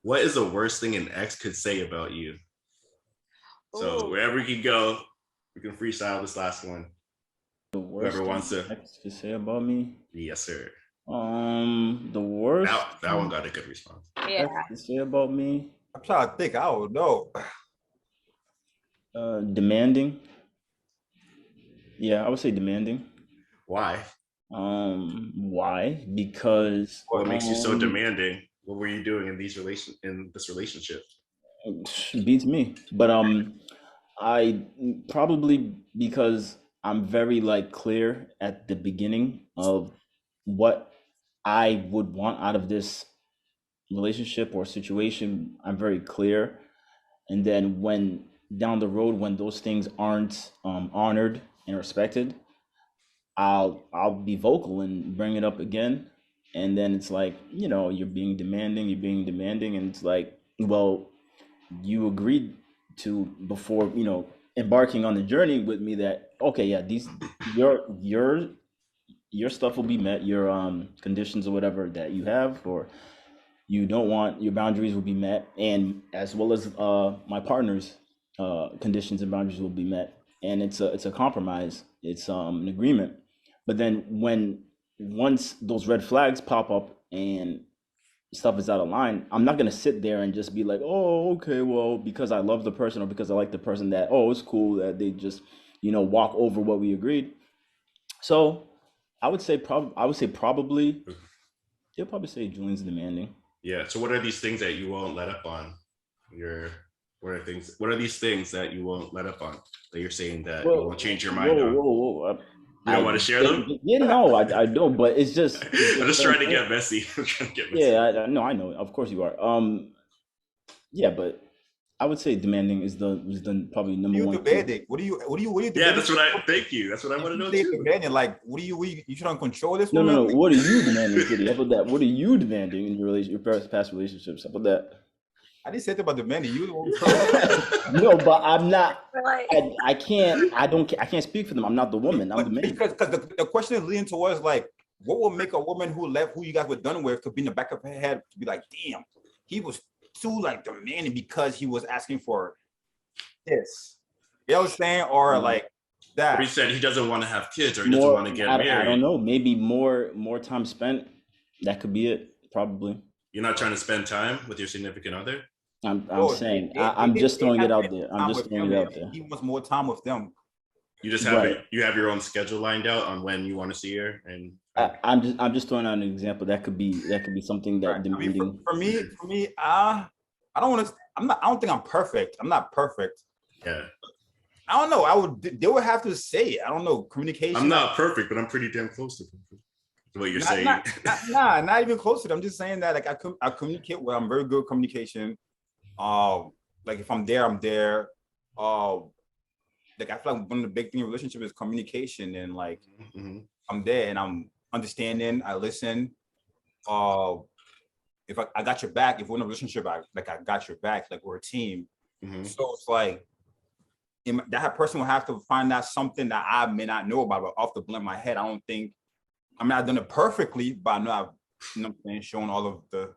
Speaker 2: what is the worst thing an ex could say about you? So wherever we can go, we can freestyle this last one.
Speaker 3: The worst
Speaker 2: Whoever wants to.
Speaker 3: ex could say about me?
Speaker 2: Yes, sir.
Speaker 3: The worst.
Speaker 2: That one got a good response.
Speaker 5: Yeah.
Speaker 3: Ex could say about me?
Speaker 4: I'm trying to think. I don't know.
Speaker 3: Demanding. Yeah, I would say demanding.
Speaker 2: Why?
Speaker 3: Why? Because
Speaker 2: What makes you so demanding? What were you doing in this relationship?
Speaker 3: beats me. But I probably because I'm very like clear at the beginning of what I would want out of this relationship or situation. I'm very clear, and then when down the road when those things aren't honored and respected, I'll be vocal and bring it up again. And then it's like, you're being demanding, and it's like, well, you agreed to before, embarking on the journey with me that, okay, yeah, your stuff will be met, your conditions or whatever that you have or you don't want, your boundaries will be met, and as well as my partner's conditions and boundaries will be met. And it's a compromise, it's an agreement. But then once those red flags pop up and stuff is out of line, I'm not gonna sit there and just be like, oh, okay, well, because I love the person or because I like the person, that, oh, it's cool that they just, walk over what we agreed. So I would say probably they'll probably say Julian's demanding.
Speaker 2: Yeah. So what are these things that you won't let up on? What are these things that you won't let up on, that you're saying that you won't change your mind on?
Speaker 3: Whoa.
Speaker 2: You don't want to share them?
Speaker 3: Yeah, no, I don't. But it's just.
Speaker 2: I'm just trying to get messy.
Speaker 3: Yeah, I know. Of course you are. Yeah, but I would say demanding is the probably number one.
Speaker 4: Demanding? What do you?
Speaker 2: Yeah, thank you. That's what I want to know too.
Speaker 4: Demanding, like, what are you trying to control this?
Speaker 3: No. What are you demanding, Kitty? How about that? What are you demanding in your past relationships? How about that?
Speaker 4: I didn't say anything about demanding. You.
Speaker 3: No, but I'm not. I can't speak for them. I'm not the woman. I'm the man.
Speaker 4: Because the question is leaning towards like, what will make a woman who left, who you guys were done with, to be in the back of her head to be like, damn, he was too like demanding because he was asking for this. You know what I'm saying? Or like that.
Speaker 2: Or he said he doesn't want to have kids, or he doesn't want to get married.
Speaker 3: I don't know. Maybe more time spent. That could be it. Probably.
Speaker 2: You're not trying to spend time with your significant other?
Speaker 3: I'm saying I'm just throwing it out there. I'm just throwing it out there.
Speaker 4: He wants more time with them.
Speaker 2: You just have you have your own schedule lined out on when you want to see her, and
Speaker 3: I'm just throwing out an example. That could be something that demanding.
Speaker 4: For me, I don't want to. I don't think I'm perfect. I'm not perfect.
Speaker 2: Yeah.
Speaker 4: I don't know. They would have to say it. I don't know. Communication.
Speaker 2: I'm not perfect, but I'm pretty damn close to perfect. What you're saying?
Speaker 4: Not even close to it. I'm just saying that like I communicate well. I'm very good at communication. Like if I'm there, I'm there. Like I feel like one of the big things in a relationship is communication, and like I'm there and I'm understanding. I listen. If I got your back, if we're in a relationship, I got your back. Like we're a team. So it's like that person will have to find out something that I may not know about, but off the blimp of my head, I don't think. I mean, I've done it perfectly, but I know I've, what I'm saying, shown all of the.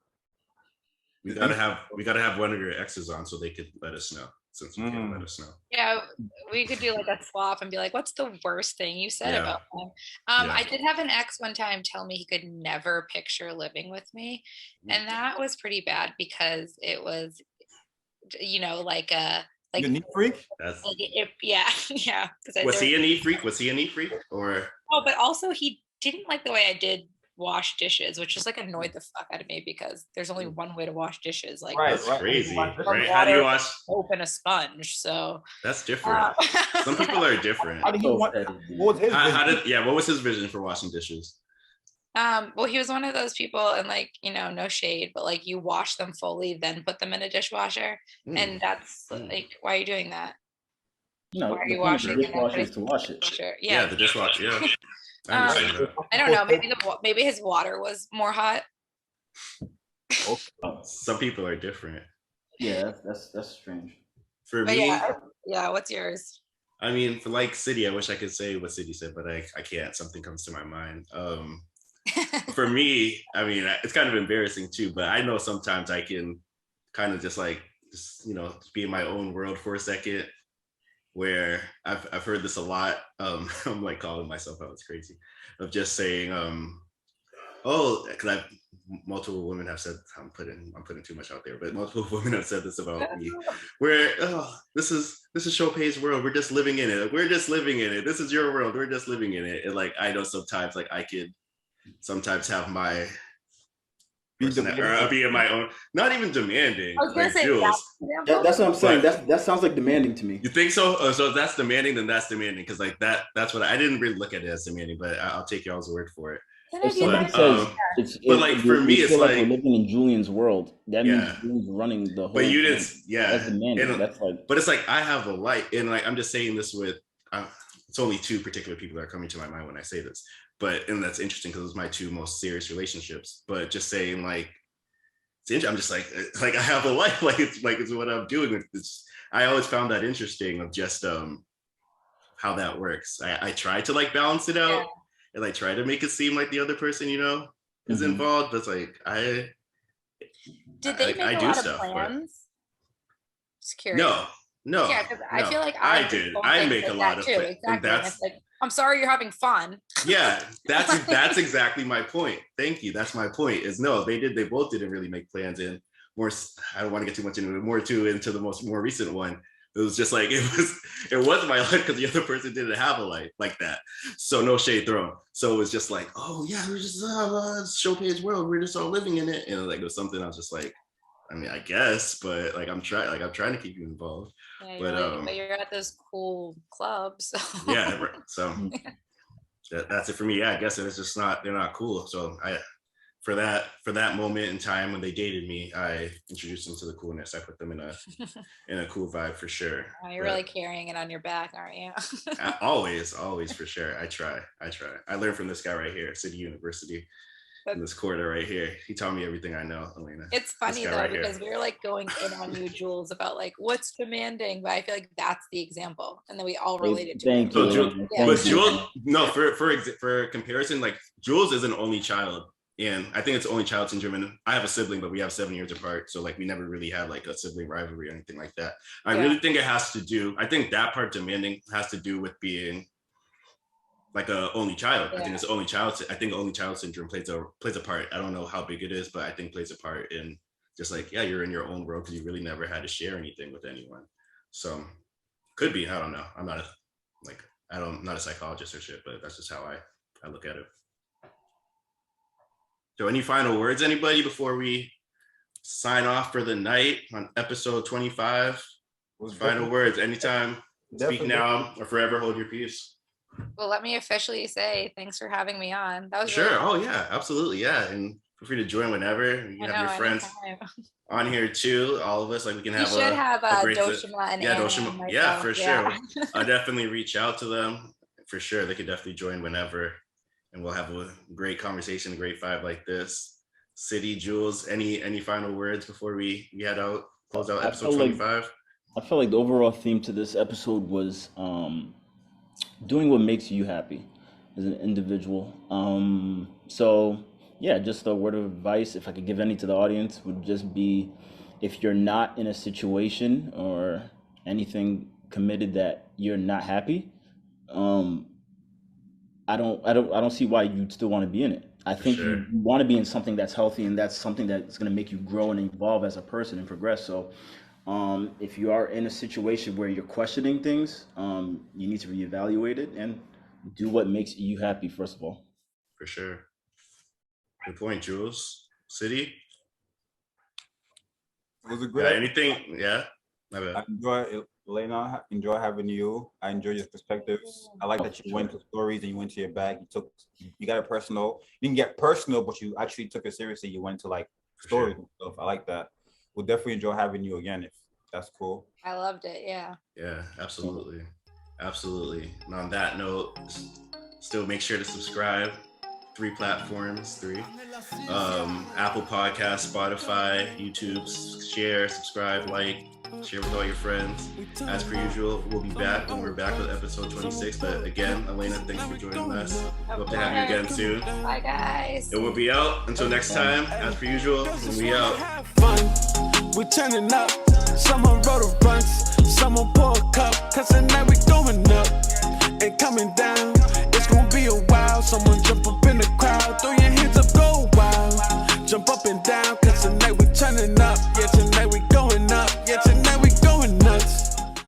Speaker 2: We gotta have one of your exes on so they could let us know. Since you can't let us know.
Speaker 5: Yeah, we could do like a swap and be like, "What's the worst thing you said about him?" I did have an ex one time tell me he could never picture living with me, and that was pretty bad because it was, like a. Like,
Speaker 4: the neat freak?
Speaker 5: Yeah.
Speaker 2: Was he a neat freak? Or?
Speaker 5: Oh, but also he didn't like the way I did wash dishes, which just like annoyed the fuck out of me because there's only one way to wash dishes. Like
Speaker 4: Right,
Speaker 2: That's crazy,
Speaker 5: from
Speaker 2: right? How do you
Speaker 5: water,
Speaker 2: wash?
Speaker 5: soap, and a sponge. So
Speaker 2: That's different. Some people are different.
Speaker 4: How did he
Speaker 3: So
Speaker 4: want?
Speaker 3: petty,
Speaker 4: What was his
Speaker 2: How
Speaker 4: vision?
Speaker 2: did what was his vision for washing dishes?
Speaker 5: well, he was one of those people, and like, no shade, but like you wash them fully, then put them in a dishwasher.
Speaker 2: Hmm.
Speaker 5: And that's
Speaker 2: Hmm.
Speaker 5: like, why are you doing that?
Speaker 3: No,
Speaker 5: Why are
Speaker 3: the
Speaker 5: you
Speaker 3: point of the
Speaker 5: washing and then
Speaker 3: dishwasher
Speaker 5: putting
Speaker 3: is to wash it.
Speaker 5: dishwasher?
Speaker 2: Yeah,
Speaker 5: Yeah.
Speaker 2: the dishwasher. Yeah, I understand that.
Speaker 5: I don't know. Maybe his water was more hot.
Speaker 3: Oh,
Speaker 2: Some people are different.
Speaker 3: yeah, that's strange.
Speaker 2: For
Speaker 5: But
Speaker 2: me,
Speaker 5: yeah. What's yours?
Speaker 2: I mean, for like City, I wish I could say what City said, but I can't. Something comes to my mind. For me, I mean, it's kind of embarrassing too, but I know sometimes I can kind of just be in my own world for a second, where I've heard this a lot. I'm like calling myself out, it's crazy, of just saying, oh, because multiple women have said, I'm putting too much out there, but multiple women have said this about me, where this is Chopin's world, we're just living in it, this is your world, we're just living in it. And like, I know sometimes like I could sometimes have my be in my own, not even demanding,
Speaker 5: I was gonna
Speaker 2: like
Speaker 5: say
Speaker 2: Jules.
Speaker 3: That's what I'm saying.
Speaker 2: But-
Speaker 3: That sounds like demanding to me.
Speaker 2: You think so? Oh, so if that's demanding, then that's demanding, because like that's what I didn't really look at it as demanding, but I'll take y'all's word for it.
Speaker 3: If somebody
Speaker 2: But,
Speaker 3: says
Speaker 2: but like for me,
Speaker 3: we
Speaker 2: it's
Speaker 3: feel like
Speaker 2: like,
Speaker 3: we're living in Julian's world, that
Speaker 2: Yeah.
Speaker 3: means Julian's running the whole
Speaker 2: but you
Speaker 3: thing.
Speaker 2: didn't, yeah.
Speaker 3: That's demanding.
Speaker 2: And-
Speaker 3: That's like,
Speaker 2: But it's like I have a life, and like I'm just saying this with, it's only two particular people that are coming to my mind when I say this, and that's interesting because it's my two most serious relationships. But just saying like, I'm just like I have a life, it's what I'm doing. I always found that interesting of just how that works. I try to like balance it out.
Speaker 5: Yeah.
Speaker 2: And like try to make it seem like the other person, is
Speaker 3: Mhm.
Speaker 2: involved. But it's like
Speaker 5: Did they make
Speaker 2: I
Speaker 5: a
Speaker 2: do
Speaker 5: lot
Speaker 2: stuff,
Speaker 5: of
Speaker 2: but-
Speaker 5: plans? Just curious.
Speaker 2: No.
Speaker 5: Yeah, because I
Speaker 2: no.
Speaker 5: feel like
Speaker 2: I
Speaker 5: just
Speaker 2: did.
Speaker 5: don't
Speaker 2: I
Speaker 5: think
Speaker 2: make
Speaker 5: like
Speaker 2: a lot
Speaker 5: that
Speaker 2: of
Speaker 5: too.
Speaker 2: plans, and
Speaker 5: Exactly. And
Speaker 2: that's
Speaker 5: it's like, I'm sorry you're having fun.
Speaker 2: yeah. That's exactly my point. Thank you. That's my point. Is no, they both didn't really make plans. And more, I don't want to get too much into it. Into the more recent one. It was just like it was my life because the other person didn't have a life like that. So no shade thrown. So it was just like, oh yeah, we're just Chopin's world. We're just all living in it. And like it was something I was just like, I mean, I guess, but like I'm trying to keep you involved.
Speaker 5: Yeah,
Speaker 2: But
Speaker 5: you're at those cool clubs. So.
Speaker 2: Yeah, right. So that's it for me. Yeah, I guess it's just they're not cool. So for that moment in time when they dated me, I introduced them to the coolness. I put them in a cool vibe for sure.
Speaker 5: Oh, you're really carrying it on your back, aren't you?
Speaker 2: always for sure. I try. I learned from this guy right here, City University, in this quarter right here. He taught me everything I know, Elaina.
Speaker 5: It's funny though,
Speaker 2: right
Speaker 5: because we were like going in on you, Jules, about like what's demanding, but I feel like that's the example, and then we all related to
Speaker 3: thank
Speaker 5: it.
Speaker 2: So
Speaker 3: you.
Speaker 2: Jules,
Speaker 5: Yeah.
Speaker 2: but Jules, no, for comparison, like Jules is an only child, and I think it's only child syndrome. And I have a sibling, but we have 7 years apart, so like we never really had like a sibling rivalry or anything like that. I really think it has to do. I think that part demanding has to do with being like a only child. I think it's only child. I think only child syndrome plays a part. I don't know how big it is, but I think plays a part in just like, yeah, you're in your own world because you really never had to share anything with anyone. So could be, I don't know. I'm not not a psychologist or shit, but that's just how I look at it. So any final words, anybody, before we sign off for the night on episode 25? Final words, anytime. Speak now or forever hold your peace.
Speaker 5: Well, let me officially say thanks for having me on. That was
Speaker 2: Sure.
Speaker 5: really
Speaker 2: Oh yeah, absolutely. Yeah. And feel free to join whenever. You can have your friends on here too. All of us, like we can have
Speaker 5: should have
Speaker 2: a great
Speaker 5: Doshima and
Speaker 2: yeah,
Speaker 5: Anna
Speaker 2: Doshima.
Speaker 5: and myself.
Speaker 2: Yeah, for sure. I'll definitely reach out to them for sure. They could definitely join whenever, and we'll have a great conversation, a great vibe like this. City, Jules, any final words before we head out, close out episode 25?
Speaker 3: I feel like the overall theme to this episode was doing what makes you happy as an individual. So yeah, just a word of advice, if I could give any to the audience, would just be, if you're not in a situation or anything committed that you're not happy, I don't see why you'd still want to be in it. I think you want to be in something that's healthy, and that's something that's going to make you grow and evolve as a person and progress. So if you are in a situation where you're questioning things, you need to reevaluate it and do what makes you happy, first of all.
Speaker 2: For sure. Good point, Jules. City?
Speaker 4: It was a
Speaker 2: Yeah,
Speaker 4: great.
Speaker 2: anything? Yeah? My bad.
Speaker 4: I enjoy Elaina. Enjoy having you. I enjoy your perspectives. I like that you went to stories and you went to your bag. You got it personal. You didn't get personal, but you actually took it seriously. You went to like stories and stuff. I like that. We'll definitely enjoy having you again if that's cool.
Speaker 5: I loved it. Yeah.
Speaker 2: Yeah, absolutely. Absolutely. And on that note, still make sure to subscribe. 3 platforms, Apple Podcasts, Spotify, YouTube. Share, subscribe, like, share with all your friends. As per usual, we'll be back when we're back with episode 26. But again, Elaina, thanks for joining us. Hope to have you again soon.
Speaker 5: Bye, guys.
Speaker 2: And we'll be out. Until next time, as per usual, we'll be out.
Speaker 1: We turning up. Someone wrote a runs. Someone pour a cup. Cause tonight we going up and coming down. It's gonna be a while. Someone jump